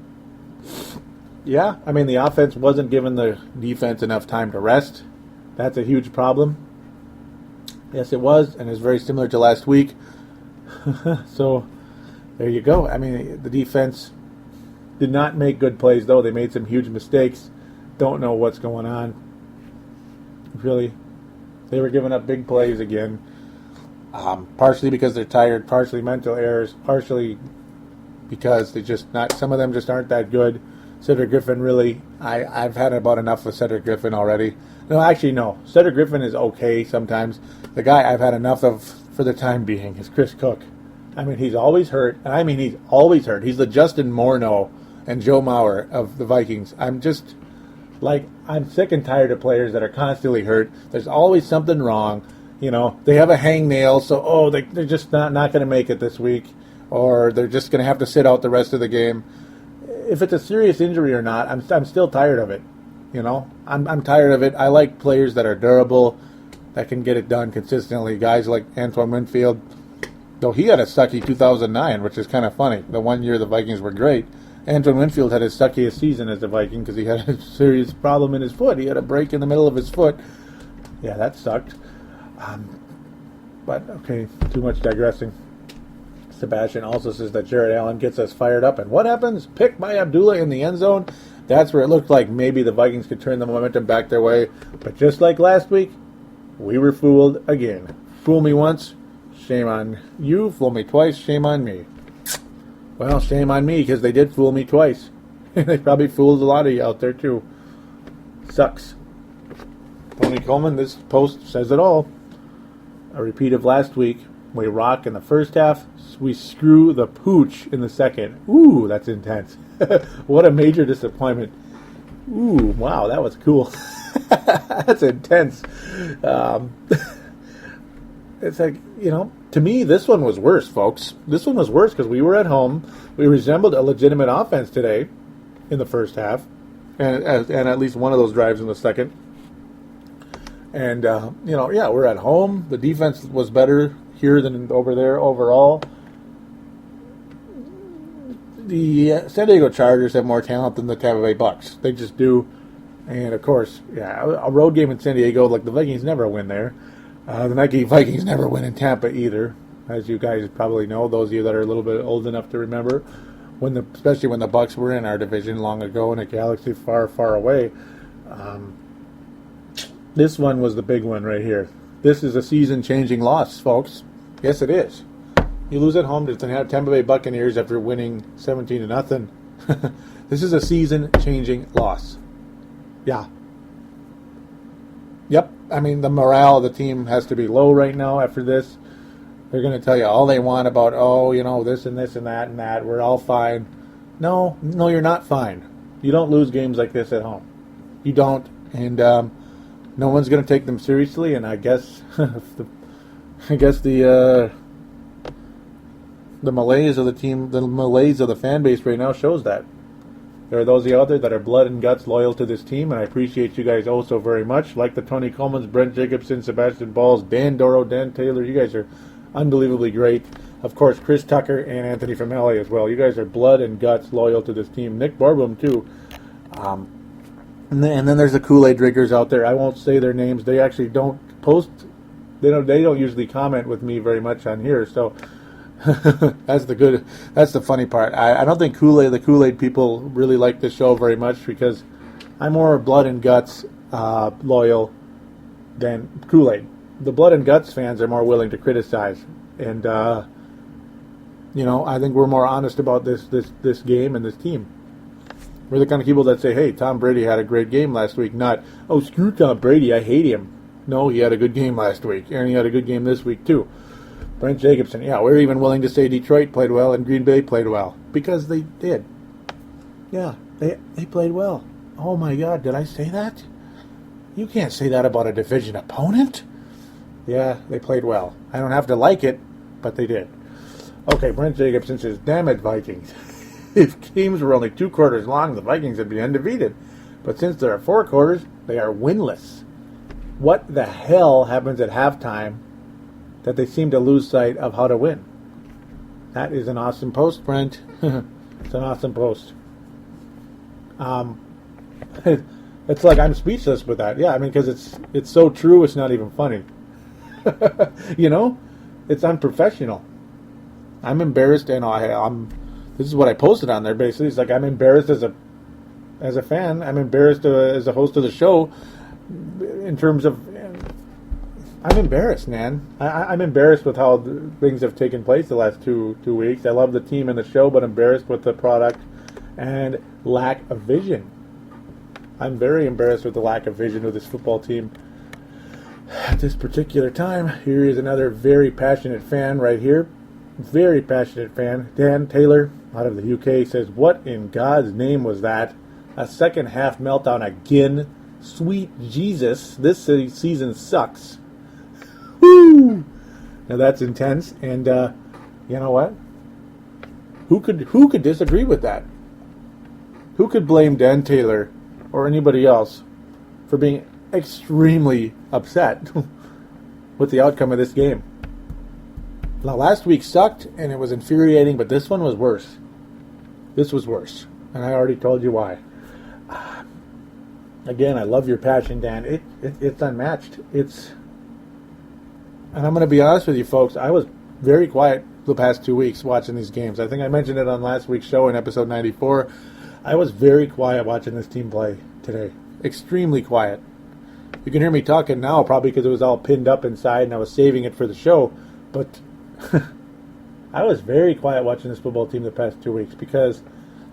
Speaker 7: offense wasn't giving the defense enough time to rest. That's a huge problem. Yes, it was, and it's very similar to last week. So, there you go. I mean, the defense Did not make good plays, though. They made some huge mistakes. Don't know what's going on. Really, they were giving up big plays again. Partially because they're tired, partially mental errors, partially because they just not. Some of them just aren't that good. Cedric Griffin, really, I've had about enough of Cedric Griffin already. No, actually, no. Cedric Griffin is okay sometimes. The guy I've had enough of for the time being is Chris Cook. I mean, he's always hurt. And I mean, he's always hurt. He's the Justin Morneau and Joe Mauer of the Vikings. I'm sick and tired of players that are constantly hurt. There's always something wrong. You know, they have a hangnail, so, they're just not going to make it this week. Or they're just going to have to sit out the rest of the game. If it's a serious injury or not, I'm still tired of it. You know, I'm tired of it. I like players that are durable, that can get it done consistently. Guys like Antoine Winfield, though he had a sucky 2009, which is kind of funny. The 1 year the Vikings were great. Antoine Winfield had his suckiest season as a Viking because he had a serious problem in his foot. He had a break in the middle of his foot. Yeah, that sucked. But, okay, too much digressing. Sebastian also says that Jared Allen gets us fired up. And what happens? Picked by Abdullah in the end zone. That's where it looked like maybe the Vikings could turn the momentum back their way. But just like last week, we were fooled again. Fool me once, shame on you. Fool me twice, shame on me. Well, shame on me because they did fool me twice. They probably fooled a lot of you out there too. Sucks. Tony Coleman, this post says it all. A repeat of last week. We rock in the first half. We screw the pooch in the second. Ooh, that's intense. What a major disappointment. Ooh, wow, that was cool. That's intense. It's like, to me, this one was worse, folks. This one was worse because we were at home. We resembled a legitimate offense today in the first half. And at least one of those drives in the second. And, we're at home. The defense was better here than over there overall. The San Diego Chargers have more talent than the Tampa Bay Bucks. They just do. And, of course, a road game in San Diego, like the Vikings never win there. The Nike Vikings never win in Tampa either, as you guys probably know, those of you that are a little bit old enough to remember, especially when the Bucks were in our division long ago in a galaxy far, far away. This one was the big one right here. This is a season-changing loss, folks. Yes, it is. You lose at home to the Tampa Bay Buccaneers after winning 17-0. This is a season-changing loss. Yeah. Yep. I mean, the morale of the team has to be low right now after this. They're going to tell you all they want about, this and this and that and that. We're all fine. No, you're not fine. You don't lose games like this at home. You don't. And no one's going to take them seriously. And I guess the malaise of the team, the malaise of the fan base right now shows that. There are those out there that are blood and guts loyal to this team, and I appreciate you guys also very much. Like the Tony Colemans, Brent Jacobson, Sebastian Balls, Dan Doro, Dan Taylor. You guys are unbelievably great. Of course, Chris Tucker and Anthony from LA as well. You guys are blood and guts loyal to this team. Nick Barblum, too. And then there's the Kool-Aid drinkers out there. I won't say their names. They actually don't post. They don't usually comment with me very much on here, so... That's the funny part. I don't think the Kool-Aid people really like this show very much because I'm more blood and guts loyal than Kool-Aid. The blood and guts fans are more willing to criticize, and I think we're more honest about this game and this team. We're the kind of people that say, "Hey, Tom Brady had a great game last week," not, "Oh, screw Tom Brady, I hate him." No, he had a good game last week, and he had a good game this week too. Brent Jacobson, we're even willing to say Detroit played well and Green Bay played well. Because they did. Yeah, they played well. Oh my God, did I say that? You can't say that about a division opponent. Yeah, they played well. I don't have to like it, but they did. Okay, Brent Jacobson says, "Damn it, Vikings. If games were only 2 quarters long, the Vikings would be undefeated. But since there are 4 quarters, they are winless. What the hell happens at halftime that they seem to lose sight of how to win?" That is an awesome post, Brent. It's an awesome post. It's like I'm speechless with that. Yeah, I mean, because it's so true, it's not even funny. It's unprofessional. I'm embarrassed, and This is what I posted on there, basically. It's like, I'm embarrassed as a fan. I'm embarrassed as a host of the show in terms of... I'm embarrassed, man. I'm embarrassed with how things have taken place the last two weeks. I love the team and the show, but embarrassed with the product and lack of vision. I'm very embarrassed with the lack of vision of this football team at this particular time. Here is another very passionate fan right here. Very passionate fan. Dan Taylor out of the UK says, "What in God's name was that? A second half meltdown again? Sweet Jesus, this season sucks." Woo! Now that's intense, and you know what? Who could disagree with that? Who could blame Dan Taylor or anybody else for being extremely upset with the outcome of this game? Now, last week sucked, and it was infuriating, but this one was worse. This was worse, and I already told you why. Again, I love your passion, Dan. It's unmatched. And I'm going to be honest with you, folks. I was very quiet the past 2 weeks watching these games. I think I mentioned it on last week's show in episode 94. I was very quiet watching this team play today. Extremely quiet. You can hear me talking now probably because it was all pinned up inside and I was saving it for the show. But I was very quiet watching this football team the past 2 weeks because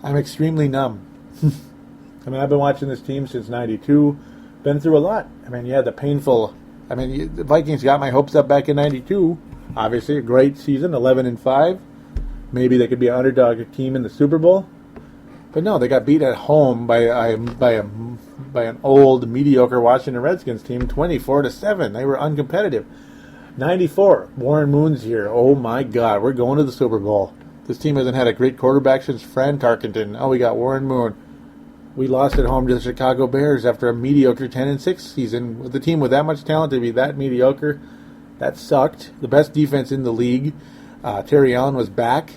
Speaker 7: I'm extremely numb. I mean, I've been watching this team since 92. Been through a lot. I mean, the painful... the Vikings got my hopes up back in 92. Obviously, a great season, 11-5. Maybe they could be an underdog team in the Super Bowl. But no, they got beat at home by an old, mediocre Washington Redskins team, 24-7. They were uncompetitive. 94, Warren Moon's here. Oh my God, we're going to the Super Bowl. This team hasn't had a great quarterback since Fran Tarkenton. Oh, we got Warren Moon. We lost at home to the Chicago Bears after a mediocre 10-6 season. With the team with that much talent to be that mediocre, that sucked. The best defense in the league. Terry Allen was back.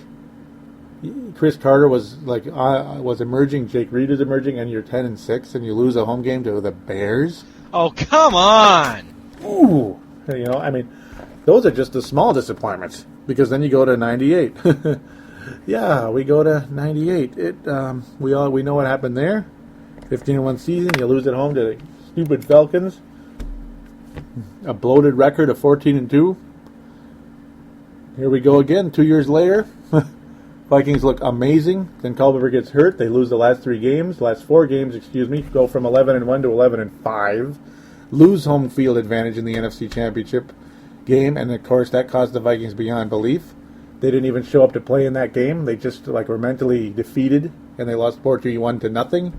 Speaker 7: Chris Carter was emerging. Jake Reed is emerging, and you're 10-6, and you lose a home game to the Bears.
Speaker 3: Oh, come on!
Speaker 7: Ooh, those are just the small disappointments. Because then you go to 98. Yeah, we go to 98. We know what happened there. 15-1 season, you lose at home to the stupid Falcons. A bloated record of 14-2. Here we go again, 2 years later. Vikings look amazing. Then Culver gets hurt. They lose the last 4 games, go from 11-1 to 11-5. Lose home field advantage in the NFC Championship game, and of course that caused the Vikings beyond belief. They didn't even show up to play in that game. They just were mentally defeated, and they lost 4-1-0.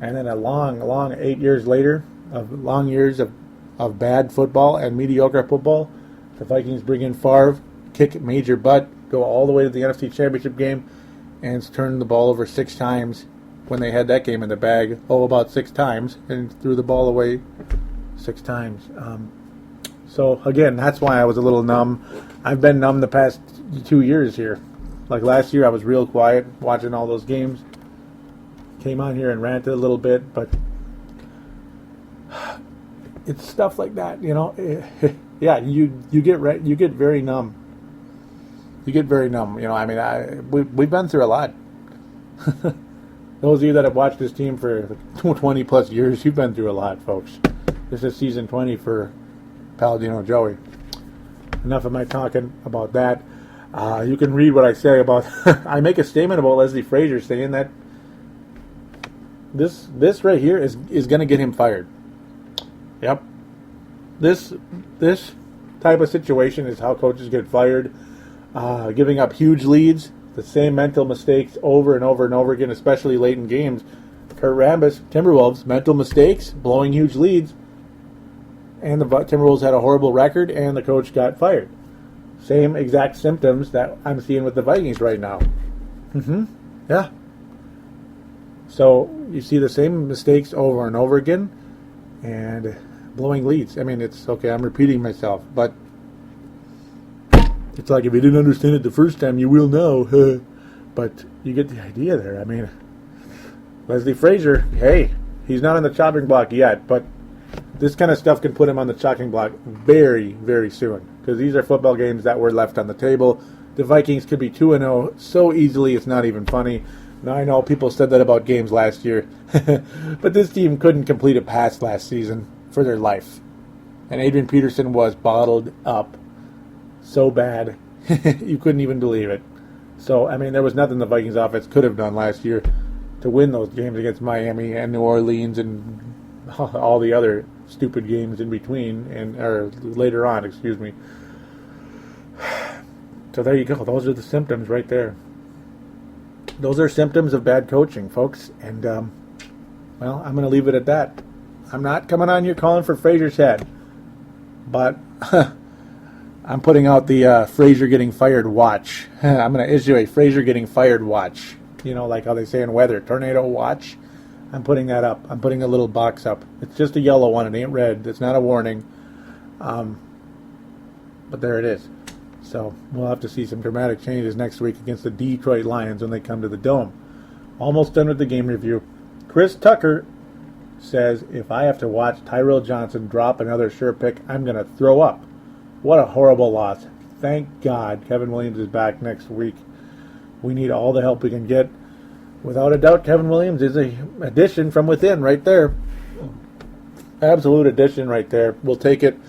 Speaker 7: And then a long 8 years later, of long years of bad football and mediocre football, the Vikings bring in Favre, kick major butt, go all the way to the NFC Championship game, and turn the ball over 6 times when they had that game in the bag. About 6 times, and threw the ball away 6 times. So, again, that's why I was a little numb. I've been numb the past 2 years here. Like last year, I was real quiet watching all those games. Came on here and ranted a little bit, but it's stuff like that, Yeah, you get very numb. You get very numb. We've been through a lot. Those of you that have watched this team for 20 plus years, you've been through a lot, folks. This is season 20 for Palladino Joey. Enough of my talking about that. You can read what I say about... I make a statement about Leslie Frazier saying that this right here is going to get him fired. Yep. This type of situation is how coaches get fired. Giving up huge leads, the same mental mistakes over and over and over again, especially late in games. Kurt Rambis, Timberwolves, mental mistakes, blowing huge leads. And the Timberwolves had a horrible record, and the coach got fired. Same exact symptoms that I'm seeing with the Vikings right now. Yeah. So you see the same mistakes over and over again, and blowing leads. It's okay, I'm repeating myself, but it's like if you didn't understand it the first time, you will now. But you get the idea there. Leslie Frazier, hey, he's not on the chopping block yet, but this kind of stuff can put him on the chopping block very, very soon. Because these are football games that were left on the table. the Vikings could be 2-0 so easily it's not even funny. Now, I know people said that about games last year, but this team couldn't complete a pass last season for their life. And Adrian Peterson was bottled up so bad, you couldn't even believe it. So, I mean, there was nothing the Vikings offense could have done last year to win those games against Miami and New Orleans and all the other stupid games in between, or later on, excuse me. So there you go. Those are the symptoms right there. Those are symptoms of bad coaching, folks. And, well, I'm going to leave it at that. I'm not coming on here calling for Frazier's head. But I'm putting out the Frazier getting fired watch. I'm going to issue a Frazier getting fired watch. You know, like how they say in weather, tornado watch. I'm putting that up. I'm putting a little box up. It's just a yellow one. It ain't red. It's not a warning. But there it is. So we'll have to see some dramatic changes next week against the Detroit Lions when they come to the Dome. Almost done with the game review. Chris Tucker says, if I have to watch Tyrell Johnson drop another sure pick, I'm going to throw up. What a horrible loss. Thank God Kevin Williams is back next week. We need all the help we can get. Without a doubt, Kevin Williams is an addition from within right there. Absolute addition right there. We'll take it.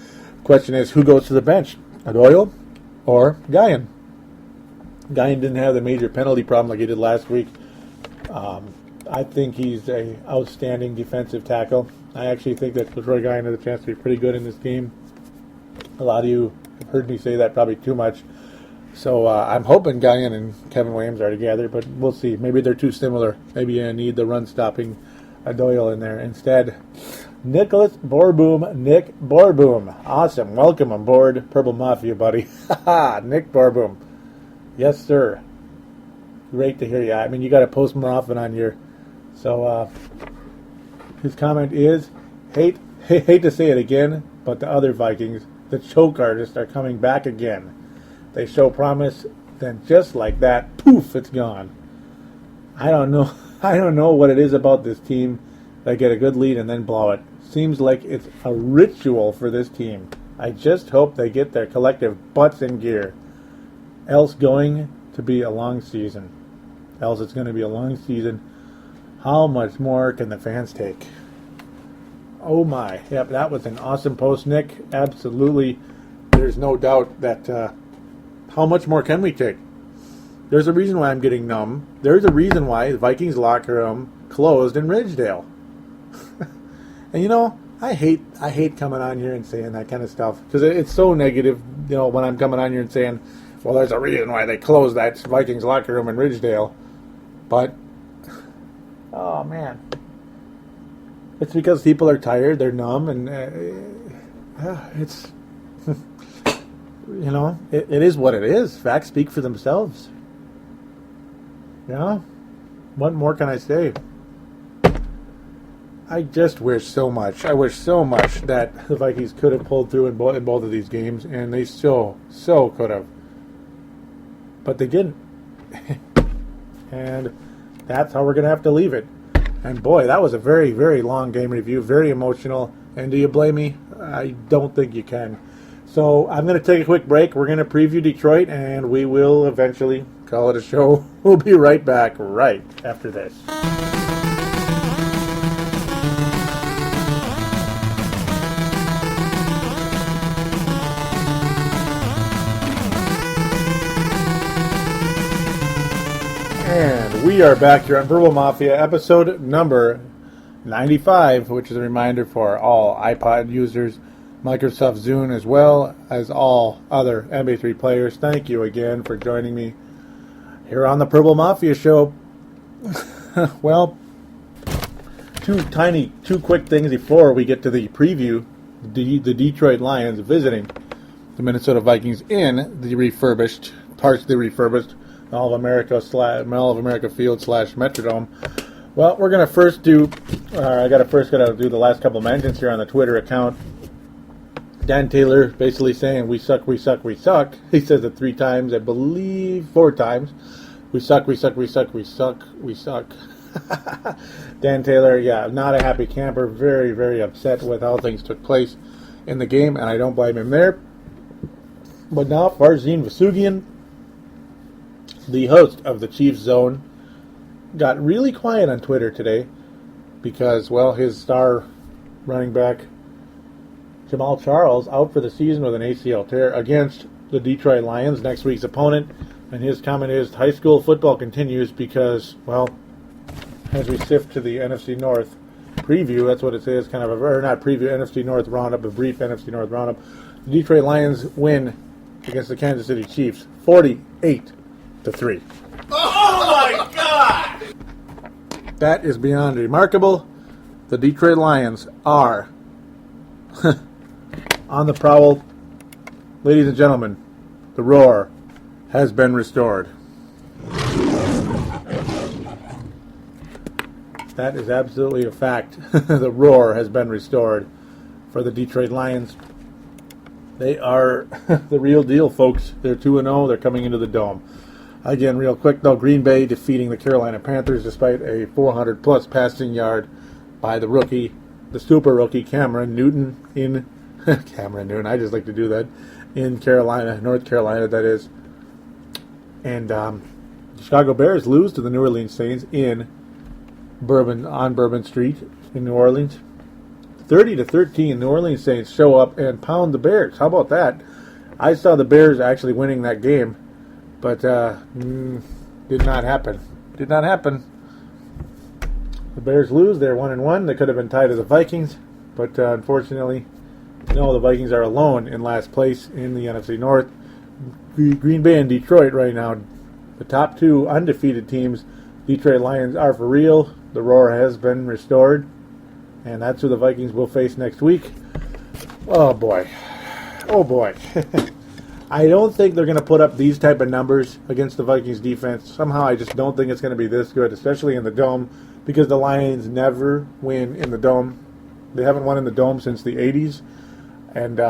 Speaker 7: Question is, who goes to the bench? Doyle or Guyan? Guyan didn't have the major penalty problem like he did last week. I think he's an outstanding defensive tackle. I actually think that Troy Guyan has a chance to be pretty good in this game. A lot of you have heard me say that probably too much. So I'm hoping Guyan and Kevin Williams are together, but we'll see. Maybe they're too similar. Maybe I need the run-stopping Doyle in there instead. Nicholas Borboom. Nick Borboom. Awesome. Welcome aboard Purple Mafia, buddy. Nick Borboom. Yes, sir. Great to hear you. I mean, you got to post more often on your... So, his comment is, hate to say it again, but the other Vikings, the choke artists, are coming back again. They show promise, then just like that, poof, it's gone. I don't know what it is about this team. They get a good lead and then blow it. Seems like it's a ritual for this team. I just hope they get their collective butts in gear. Else going to be a long season. Else it's going to be a long season. How much more can the fans take? Oh my. Yep, that was an awesome post, Nick. Absolutely. There's no doubt that how much more can we take? There's a reason why I'm getting numb. There's a reason why the Vikings locker room closed in Ridgedale. And you know, I hate coming on here and saying that kind of stuff because it's so negative, you know, when I'm coming on here and saying, well, there's a reason why they closed that Vikings locker room in Ridgedale. But oh man, it's because people are tired, they're numb, and it's you know, it is what it is. Facts speak for themselves. Yeah, what more can I say? I just wish so much. I wish so much that the Vikings could have pulled through in both of these games, and they so could have. But they didn't. And that's how we're going to have to leave it. And boy, that was a very, very long game review, very emotional. And do you blame me? I don't think you can. So I'm going to take a quick break. We're going to preview Detroit, and we will eventually call it a show. We'll be right back right after this. And we are back here on Purple Mafia, episode number 95, which is a reminder for all iPod users, Microsoft Zune, as well as all other MA3 players. Thank you again for joining me here on the Purple Mafia show. Well, two quick things before we get to the preview. The Detroit Lions visiting the Minnesota Vikings in the refurbished, partially refurbished Mall of America Field / Metrodome. Well, we're gonna first do. I gotta do the last couple of mentions here on the Twitter account. Dan Taylor basically saying we suck. He says it 3 times, I believe 4 times. We suck. Dan Taylor, yeah, not a happy camper. Very, very upset with how things took place in the game, and I don't blame him there. But now Farzin Vasugian the host of the Chiefs Zone, got really quiet on Twitter today because, well, his star running back, Jamal Charles, out for the season with an ACL tear against the Detroit Lions, next week's opponent. And his comment is, high school football continues because, well, as we sift to the NFC North preview, that's what it says, kind of or not preview, NFC North roundup, a brief NFC North roundup. The Detroit Lions win against the Kansas City Chiefs, 48-3.
Speaker 8: Oh my God!
Speaker 7: That is beyond remarkable. The Detroit Lions are on the prowl. Ladies and gentlemen, the roar has been restored. That is absolutely a fact. The roar has been restored for the Detroit Lions. They are the real deal, folks. They're 2-0. They're coming into the Dome. Again, real quick, though, Green Bay defeating the Carolina Panthers despite a 400-plus passing yard by the rookie, the super rookie, Cameron Newton in Cameron Newton. I just like to do that in Carolina, North Carolina, that is. And the Chicago Bears lose to the New Orleans Saints on Bourbon Street in New Orleans. 30-13, New Orleans Saints show up and pound the Bears. How about that? I saw the Bears actually winning that game, but did not happen. Did not happen. The Bears lose. They're 1-1. They could have been tied to the Vikings, but unfortunately, no, the Vikings are alone in last place in the NFC North. Green Bay and Detroit right now, the top two undefeated teams. Detroit Lions are for real. The roar has been restored, and that's who the Vikings will face next week. Oh boy. Oh boy. I don't think they're going to put up these type of numbers against the Vikings defense. Somehow I just don't think it's going to be this good, especially in the Dome, because the Lions never win in the Dome. They haven't won in the Dome since the 80s. And,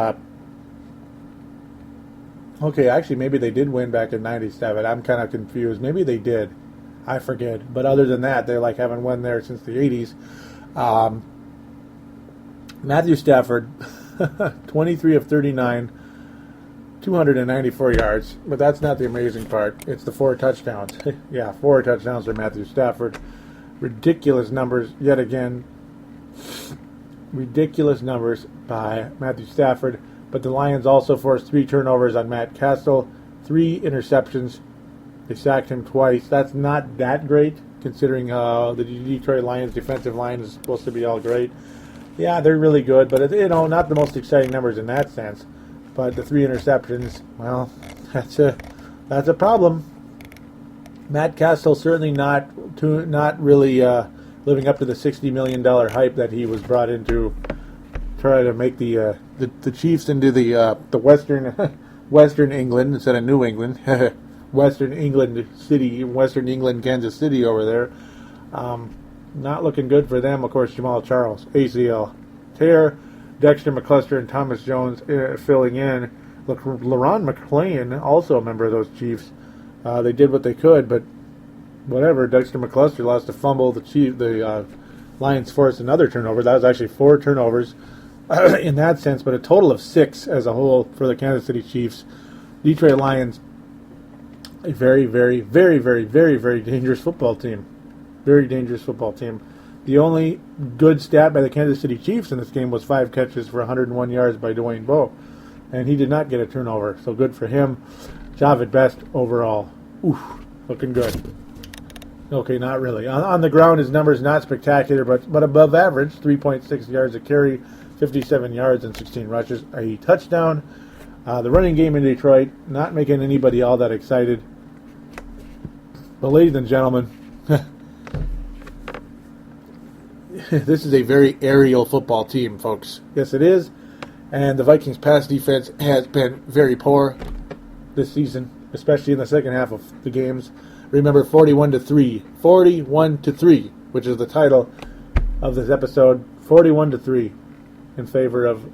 Speaker 7: okay, actually, maybe they did win back in 97. I'm kind of confused. Maybe they did. I forget. But other than that, they haven't won there since the 80s. Matthew Stafford, 23 of 39, 294 yards. But that's not the amazing part. It's the 4 touchdowns. Yeah, 4 touchdowns for Matthew Stafford. Ridiculous numbers yet again. Ridiculous numbers by Matthew Stafford. But the Lions also forced 3 turnovers on Matt Castle, 3 interceptions. They sacked him twice. That's not that great, considering the Detroit Lions defensive line is supposed to be all great. Yeah, they're really good, but not the most exciting numbers in that sense. But the 3 interceptions, well, that's a problem. Matt Castle certainly not really living up to the $60 million hype that he was brought in to try to make the Chiefs into the Western England instead of New England. Western England, Kansas City over there. Not looking good for them. Of course, Jamal Charles, ACL tear. Dexter McCluster and Thomas Jones filling in. LaRon McClain, also a member of those Chiefs. They did what they could, but whatever. Dexter McCluster lost a fumble. The Lions forced another turnover. That was actually 4 turnovers in that sense, but a total of 6 as a whole for the Kansas City Chiefs. Detroit Lions, a very, very, very, very, very, very dangerous football team. Very dangerous football team. The only good stat by the Kansas City Chiefs in this game was 5 catches for 101 yards by Dwayne Bowe. And he did not get a turnover, so good for him. Job at best overall. Oof, looking good. Okay, not really. On the ground, his numbers not spectacular, but above average. 3.6 yards a carry, 57 yards and 16 rushes. A touchdown. The running game in Detroit, not making anybody all that excited. But ladies and gentlemen, this is a very aerial football team, folks. Yes, it is. And the Vikings' pass defense has been very poor this season, especially in the second half of the games. Remember, 41-3. 41-3, which is the title of this episode. 41-3 in favor of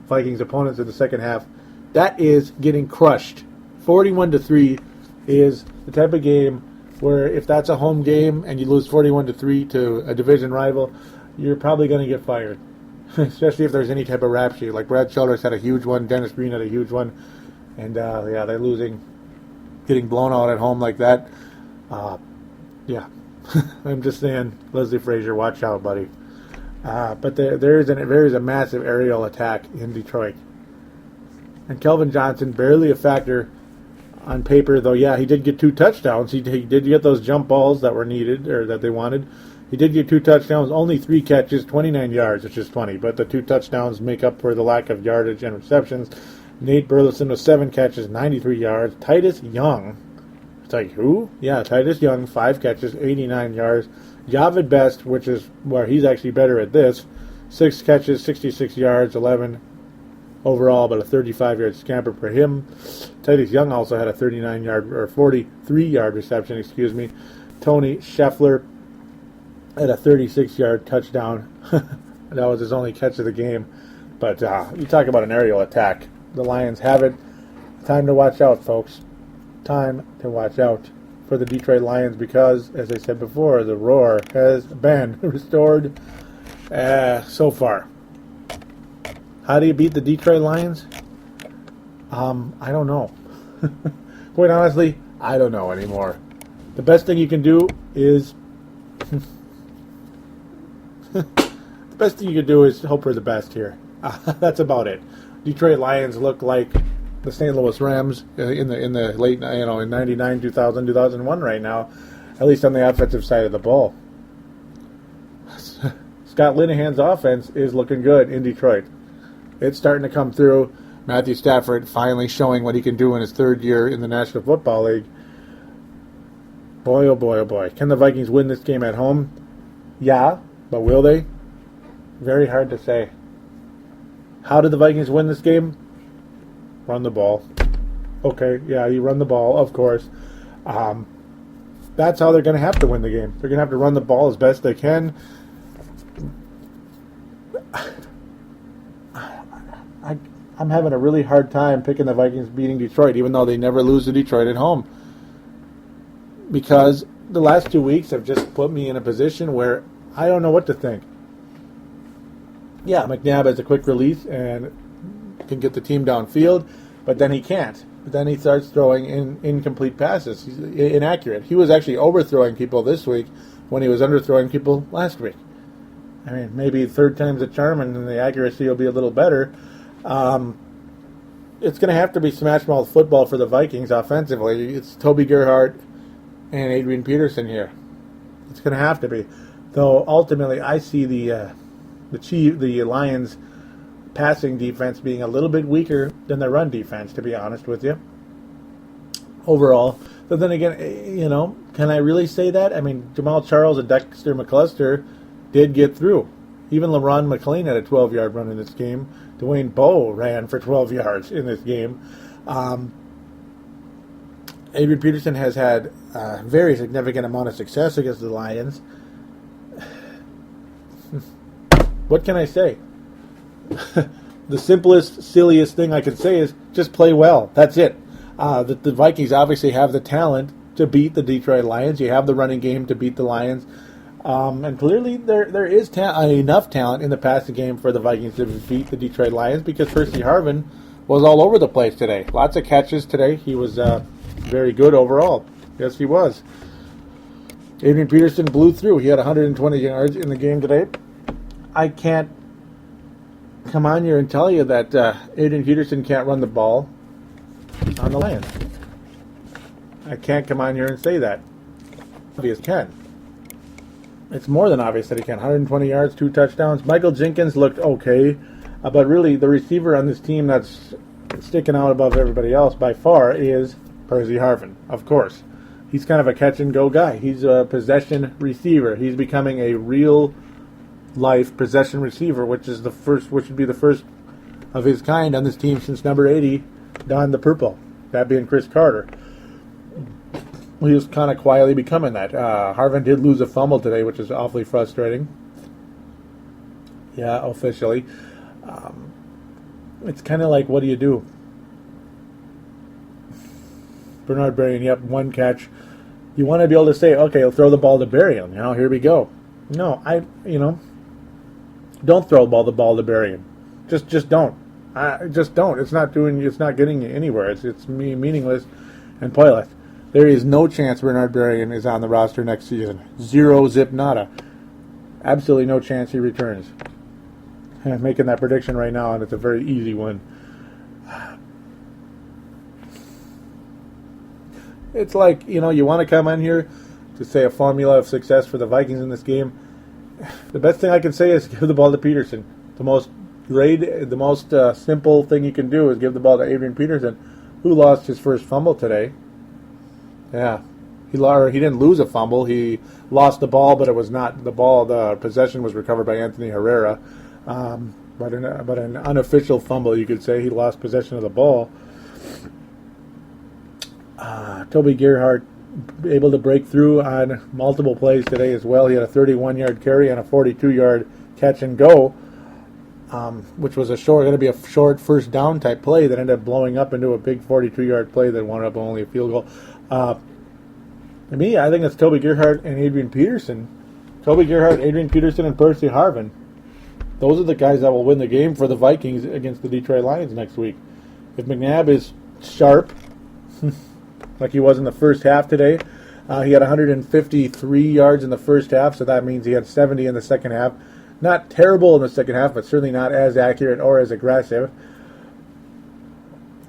Speaker 7: Vikings opponents in the second half. That is getting crushed. 41-3 is the type of game where if that's a home game and you lose 41-3 to a division rival, you're probably going to get fired. Especially if there's any type of rap sheet. Like Brad Childress had a huge one, Dennis Green had a huge one, and they're losing getting blown out at home like that. Yeah, I'm just saying, Leslie Frazier, watch out, buddy. But there is a massive aerial attack in Detroit. And Kelvin Johnson, barely a factor on paper, though. Yeah, he did get 2 touchdowns. He did get those jump balls that were needed, or that they wanted. He did get 2 touchdowns, only 3 catches, 29 yards, which is funny. But the 2 touchdowns make up for the lack of yardage and receptions. Nate Burleson with 7 catches, 93 yards. Titus Young, it's like, who? Yeah, Titus Young, 5 catches, 89 yards. Javid Best, which is where he's actually better at this, 6 catches, 66 yards, 11 overall, but a 35-yard scamper for him. Titus Young also had a 43-yard reception, Tony Scheffler had a 36-yard touchdown. That was his only catch of the game. But you talk about an aerial attack. The Lions have it. Time to watch out, folks. Time to watch out for the Detroit Lions because, as I said before, the roar has been restored so far. How do you beat the Detroit Lions? I don't know. Quite honestly, I don't know anymore. The best thing you can do is hope for the best here. That's about it. Detroit Lions look like the St. Louis Rams in the late, in 99, 2000, 2001 right now, at least on the offensive side of the ball. Scott Linehan's offense is looking good in Detroit. It's starting to come through. Matthew Stafford finally showing what he can do in his 3rd year in the National Football League. Boy, oh boy, oh boy. Can the Vikings win this game at home? Yeah, but will they? Very hard to say. How did the Vikings win this game? Run the ball. Okay, yeah, you run the ball, of course. That's how they're going to have to win the game. They're going to have to run the ball as best they can. I'm having a really hard time picking the Vikings beating Detroit, even though they never lose to Detroit at home. Because the last 2 weeks have just put me in a position where I don't know what to think. Yeah, McNabb has a quick release and can get the team downfield, but then he can't. But then he starts throwing incomplete passes. He's inaccurate. He was actually overthrowing people this week when he was underthrowing people last week. I mean, maybe 3rd time's a charm and the accuracy will be a little better. It's going to have to be smash-mouth football for the Vikings offensively. It's Toby Gerhart and Adrian Peterson here. It's going to have to be. Though, ultimately, I see the Lions' passing defense being a little bit weaker than the run defense, to be honest with you, overall. But then again, can I really say that? I mean, Jamal Charles and Dexter McCluster did get through. Even LeRon McLean had a 12-yard run in this game. Dwayne Bowe ran for 12 yards in this game. Adrian Peterson has had a very significant amount of success against the Lions. What can I say? The simplest, silliest thing I can say is just play well. That's it. The Vikings obviously have the talent to beat the Detroit Lions. You have the running game to beat the Lions. And clearly there is enough talent in the passing game for the Vikings to beat the Detroit Lions because Percy Harvin was all over the place today. Lots of catches today. He was very good overall. Yes, he was. Adrian Peterson blew through. He had 120 yards in the game today. I can't come on here and tell you that Adrian Peterson can't run the ball on the Lions. I can't come on here and say that. Obvious can. It's more than obvious that he can. 120 yards, 2 touchdowns. Michael Jenkins looked okay, but really the receiver on this team that's sticking out above everybody else by far is Percy Harvin, of course. He's kind of a catch-and-go guy. He's a possession receiver. He's becoming a real-life possession receiver, which would be the first of his kind on this team since number 80 donned the purple, that being Chris Carter. He was kind of quietly becoming that. Harvin did lose a fumble today, which is awfully frustrating. Yeah, officially. It's kind of like, what do you do? Bernard Berrien, yep, 1 catch. You want to be able to say, okay, I'll throw the ball to Berrien. Here we go. No, don't throw the ball to Berrien. Just don't. Just don't. It's not getting you anywhere. It's meaningless and pointless. There is no chance Bernard Berrigan is on the roster next season. Zero zip nada. Absolutely no chance he returns. I'm making that prediction right now, and it's a very easy one. It's like, you want to come in here to say a formula of success for the Vikings in this game. The best thing I can say is give the ball to Peterson. The most simple thing you can do is give the ball to Adrian Peterson, who lost his first fumble today. Yeah. He didn't lose a fumble. He lost the ball, but it was not the ball. The possession was recovered by Anthony Herrera. But an unofficial fumble, you could say. He lost possession of the ball. Toby Gerhart able to break through on multiple plays today as well. He had a 31-yard carry and a 42-yard catch and go, which was going to be a short first down type play that ended up blowing up into a big 42-yard play that wound up only a field goal. To me, I think it's Toby Gerhart and Adrian Peterson. Toby Gerhart, Adrian Peterson, and Percy Harvin. Those are the guys that will win the game for the Vikings against the Detroit Lions next week. If McNabb is sharp, like he was in the first half today, he had 153 yards in the first half, so that means he had 70 in the second half. Not terrible in the second half, but certainly not as accurate or as aggressive.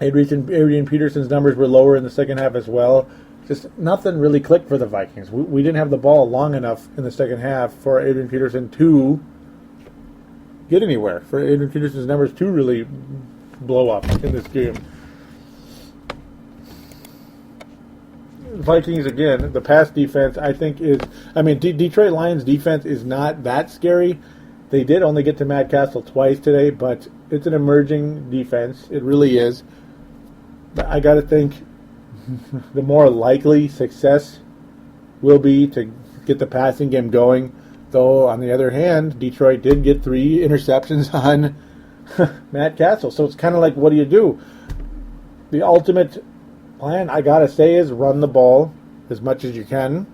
Speaker 7: Adrian Peterson's numbers were lower in the second half as well. Just nothing really clicked for the Vikings. We didn't have the ball long enough in the second half for Adrian Peterson to get anywhere, for Adrian Peterson's numbers to really blow up in this game. Vikings, again, the pass defense, I think Detroit Lions defense is not that scary. They did only get to Matt Castle twice today, but it's an emerging defense. It really is. But I got to think the more likely success will be to get the passing game going. Though, on the other hand, Detroit did get 3 interceptions on Matt Castle. So it's kind of like, what do you do? The ultimate plan, I got to say, is run the ball as much as you can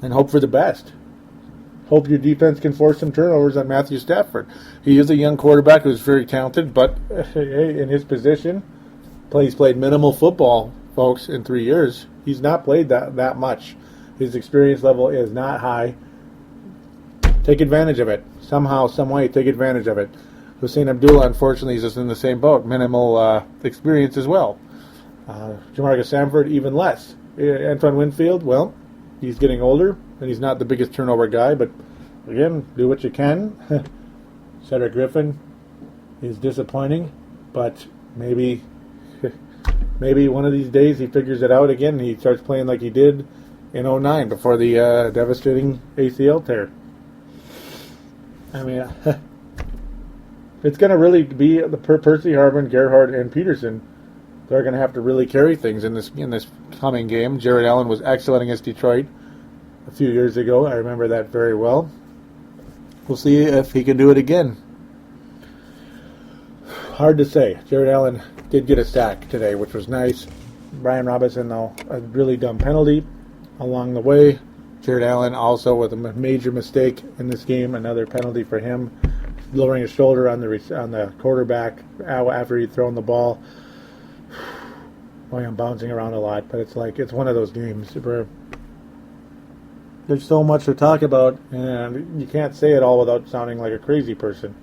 Speaker 7: and hope for the best. Hope your defense can force some turnovers on Matthew Stafford. He is a young quarterback who's very talented, but in his position, he's played minimal football, folks, in 3 years. He's not played that much. His experience level is not high. Take advantage of it. Somehow, some way, take advantage of it. Hussein Abdullah, unfortunately, is just in the same boat. Minimal experience as well. Jamarcus Sanford, even less. Antoine Winfield, well, he's getting older, and he's not the biggest turnover guy, but again, do what you can. Cedric Griffin is disappointing, but maybe one of these days he figures it out again and he starts playing like he did in 2009 before the devastating ACL tear. I mean, it's going to really be the Percy Harvin, Gerhart, and Peterson. They're going to have to really carry things in this coming game. Jared Allen was excellent against Detroit a few years ago. I remember that very well. We'll see if he can do it again. Hard to say. Jared Allen did get a sack today, which was nice. Brian Robinson, though, a really dumb penalty along the way. Jared Allen also with a major mistake in this game, another penalty for him, lowering his shoulder on the quarterback after he'd thrown the ball. Boy, I'm bouncing around a lot, but it's one of those games where there's so much to talk about, and you can't say it all without sounding like a crazy person.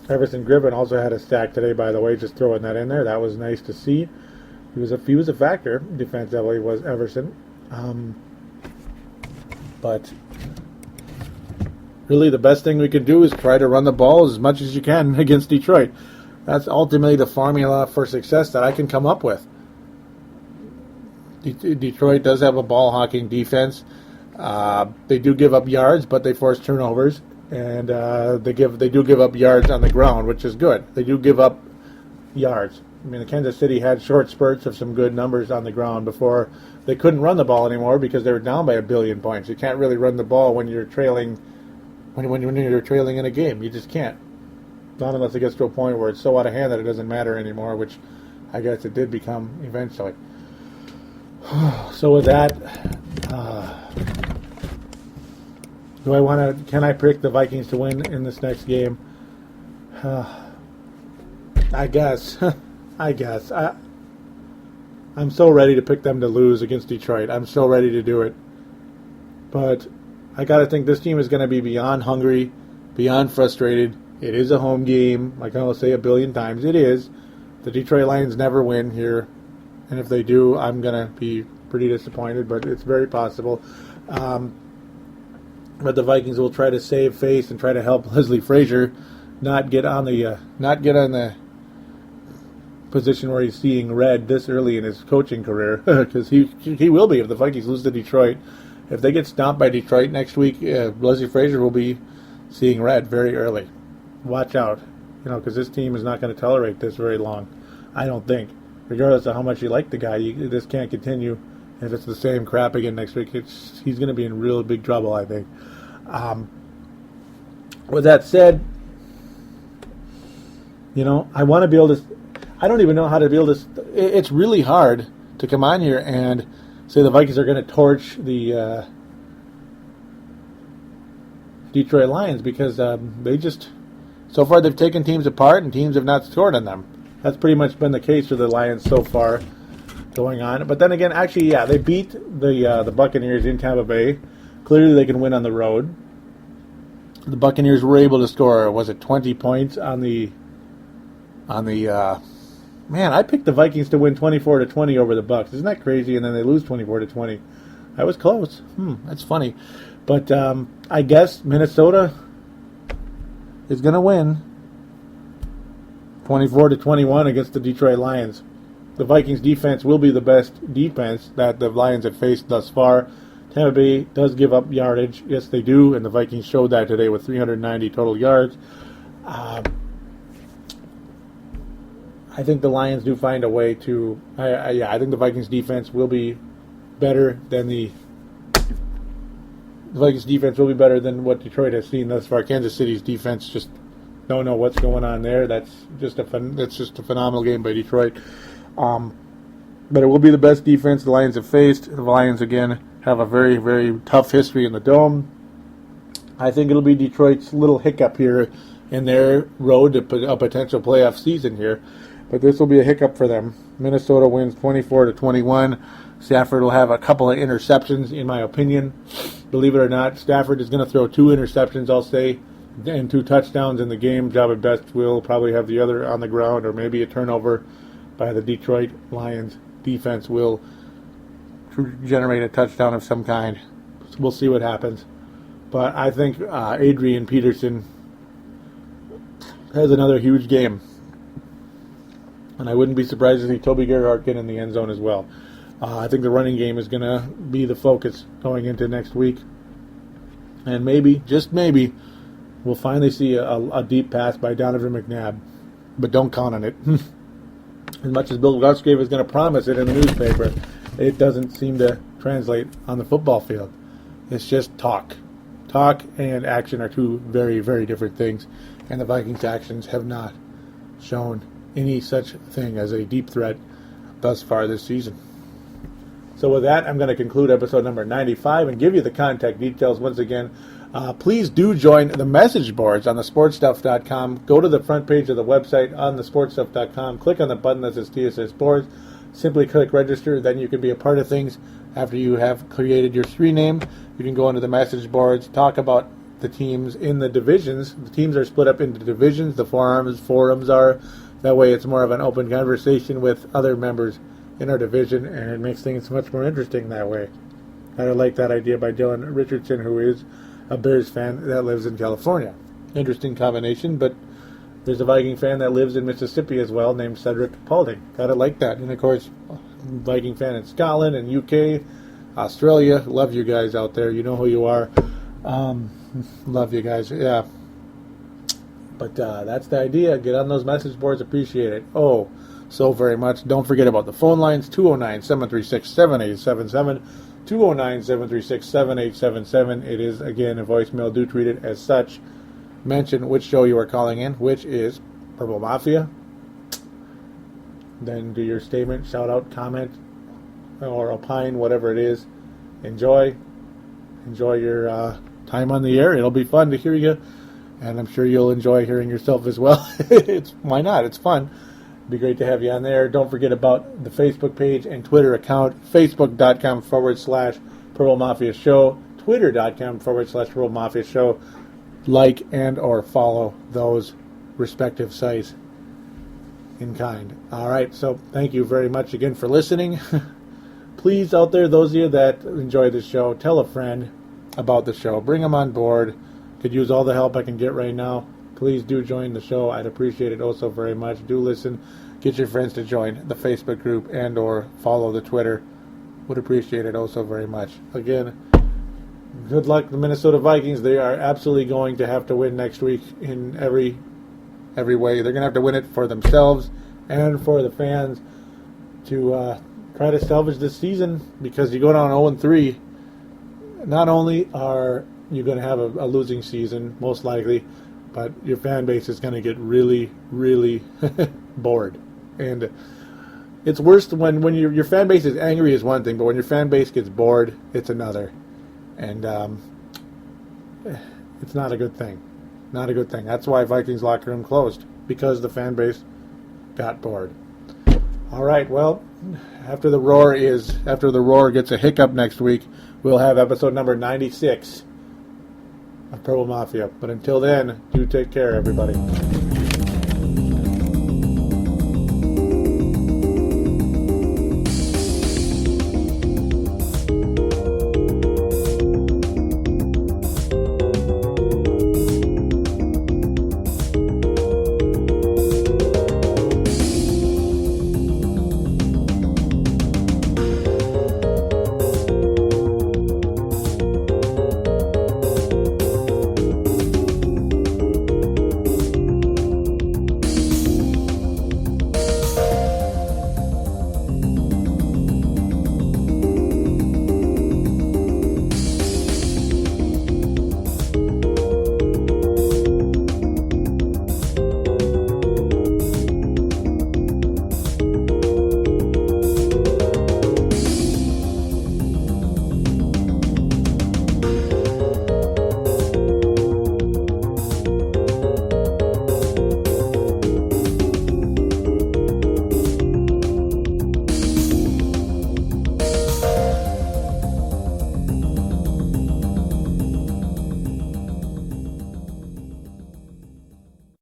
Speaker 7: Everson Griffin also had a sack today, by the way, just throwing that in there. That was nice to see. He was a factor defensively, was Everson. But really the best thing we can do is try to run the ball as much as you can against Detroit. That's ultimately the formula for success that I can come up with. Detroit does have a ball-hawking defense. They do give up yards, but they force turnovers. And they do give up yards on the ground, which is good. They do give up yards. I mean, Kansas City had short spurts of some good numbers on the ground before they couldn't run the ball anymore because they were down by 1 billion points. You can't really run the ball when you're trailing when you're trailing in a game. You just can't. Not unless it gets to a point where it's so out of hand that it doesn't matter anymore, which I guess it did become eventually. So with that, can I predict the Vikings to win in this next game? I guess. I'm so ready to pick them to lose against Detroit. I'm so ready to do it. But I got to think this team is going to be beyond hungry, beyond frustrated. It is a home game. Like I'll say a billion times, it is. The Detroit Lions never win here. And if they do, I'm going to be pretty disappointed, but it's very possible. But the Vikings will try to save face and try to help Leslie Frazier not get on the position where he's seeing red this early in his coaching career, because he will be if the Vikings lose to Detroit. If they get stomped by Detroit next week, Leslie Frazier will be seeing red very early. Watch out, because this team is not going to tolerate this very long. I don't think, regardless of how much you like the guy, this can't continue. If it's the same crap again next week, he's going to be in real big trouble, I think. With that said, I want to be able to. I don't even know how to be able to. It's really hard to come on here and say the Vikings are going to torch the Detroit Lions, because they just, so far they've taken teams apart and teams have not scored on them. That's pretty much been the case for the Lions so far going on. But then again, actually, yeah, they beat the Buccaneers in Tampa Bay. Clearly they can win on the road. The Buccaneers were able to score, was it 20 points on the man, I picked the Vikings to win 24-20 over the Bucs. Isn't that crazy? And then they lose 24-20. I was close. That's funny. But I guess Minnesota is going to win 24-21 against the Detroit Lions. The Vikings defense will be the best defense that the Lions have faced thus far. Tampa Bay does give up yardage. Yes, they do, and the Vikings showed that today with 390 total yards. I think the Lions do find a way to. I think the Vikings defense will be better than the Vikings defense will be better than what Detroit has seen thus far. Kansas City's defense just don't know what's going on there. That's just a phenomenal game by Detroit. But it will be the best defense the Lions have faced. The Lions again have a very, very tough history in the Dome. I think it'll be Detroit's little hiccup here in their road to a potential playoff season here. But this will be a hiccup for them. Minnesota wins 24-21. Stafford will have a couple of interceptions, in my opinion. Believe it or not, Stafford is going to throw 2 interceptions, I'll say, and 2 touchdowns in the game. Job at best will probably have the other on the ground, or maybe a turnover by the Detroit Lions. Defense will generate a touchdown of some kind. So we'll see what happens. But I think Adrian Peterson has another huge game. And I wouldn't be surprised to see Toby Gerhart get in the end zone as well. I think the running game is going to be the focus going into next week. And maybe, just maybe, we'll finally see a deep pass by Donovan McNabb. But don't count on it. As much as Bill Musgrave is going to promise it in the newspaper, it doesn't seem to translate on the football field. It's just talk. Talk and action are 2 very, very different things. And the Vikings' actions have not shown any such thing as a deep threat thus far this season. So with that, I'm going to conclude episode number 95 and give you the contact details once again. Please do join the message boards on thesportstuff.com. Go to the front page of the website on thesportstuff.com. Click on the button that says TSS Sports. Simply click register. Then you can be a part of things after you have created your screen name. You can go into the message boards, talk about the teams in the divisions. The teams are split up into divisions. The forums are. That way it's more of an open conversation with other members in our division, and it makes things much more interesting that way. I like that idea by Dylan Richardson, who is a Bears fan that lives in California. Interesting combination, but there's a Viking fan that lives in Mississippi as well, named Cedric Paulding. Gotta like that. And of course, Viking fan in Scotland and UK, Australia. Love you guys out there. You know who you are. Love you guys. Yeah. But that's the idea. Get on those message boards. Appreciate it. Oh, so very much. Don't forget about the phone lines, 209-736-7877, 209-736-7877. It is, again, a voicemail. Do treat it as such. Mention which show you are calling in, which is Purple Mafia. Then do your statement, shout out, comment, or opine, whatever it is. Enjoy your time on the air. It'll be fun to hear you and I'm sure you'll enjoy hearing yourself as well. Why not? It's fun. It'd be great to have you on there. Don't forget about the Facebook page and Twitter account, facebook.com/Purple Mafia Show, twitter.com/Purple Mafia Show. Like and or follow those respective sites in kind. All right, so thank you very much again for listening. Please, out there, those of you that enjoy the show, tell a friend about the show. Bring them on board. Could use all the help I can get right now. Please do join the show. I'd appreciate it also very much. Do listen. Get your friends to join the Facebook group and or follow the Twitter. Would appreciate it also very much. Again, good luck to the Minnesota Vikings. They are absolutely going to have to win next week in every way. They're going to have to win it for themselves and for the fans to try to salvage this season, because you go down 0-3, not only are you going to have a losing season, most likely, but your fan base is going to get really, really bored. And it's worse when your fan base is angry is one thing, but when your fan base gets bored, it's another. And it's not a good thing. Not a good thing. That's why Vikings locker room closed, because the fan base got bored. All right, well, after the roar gets a hiccup next week, we'll have episode number 96 of Purple Mafia. But until then, do take care, everybody.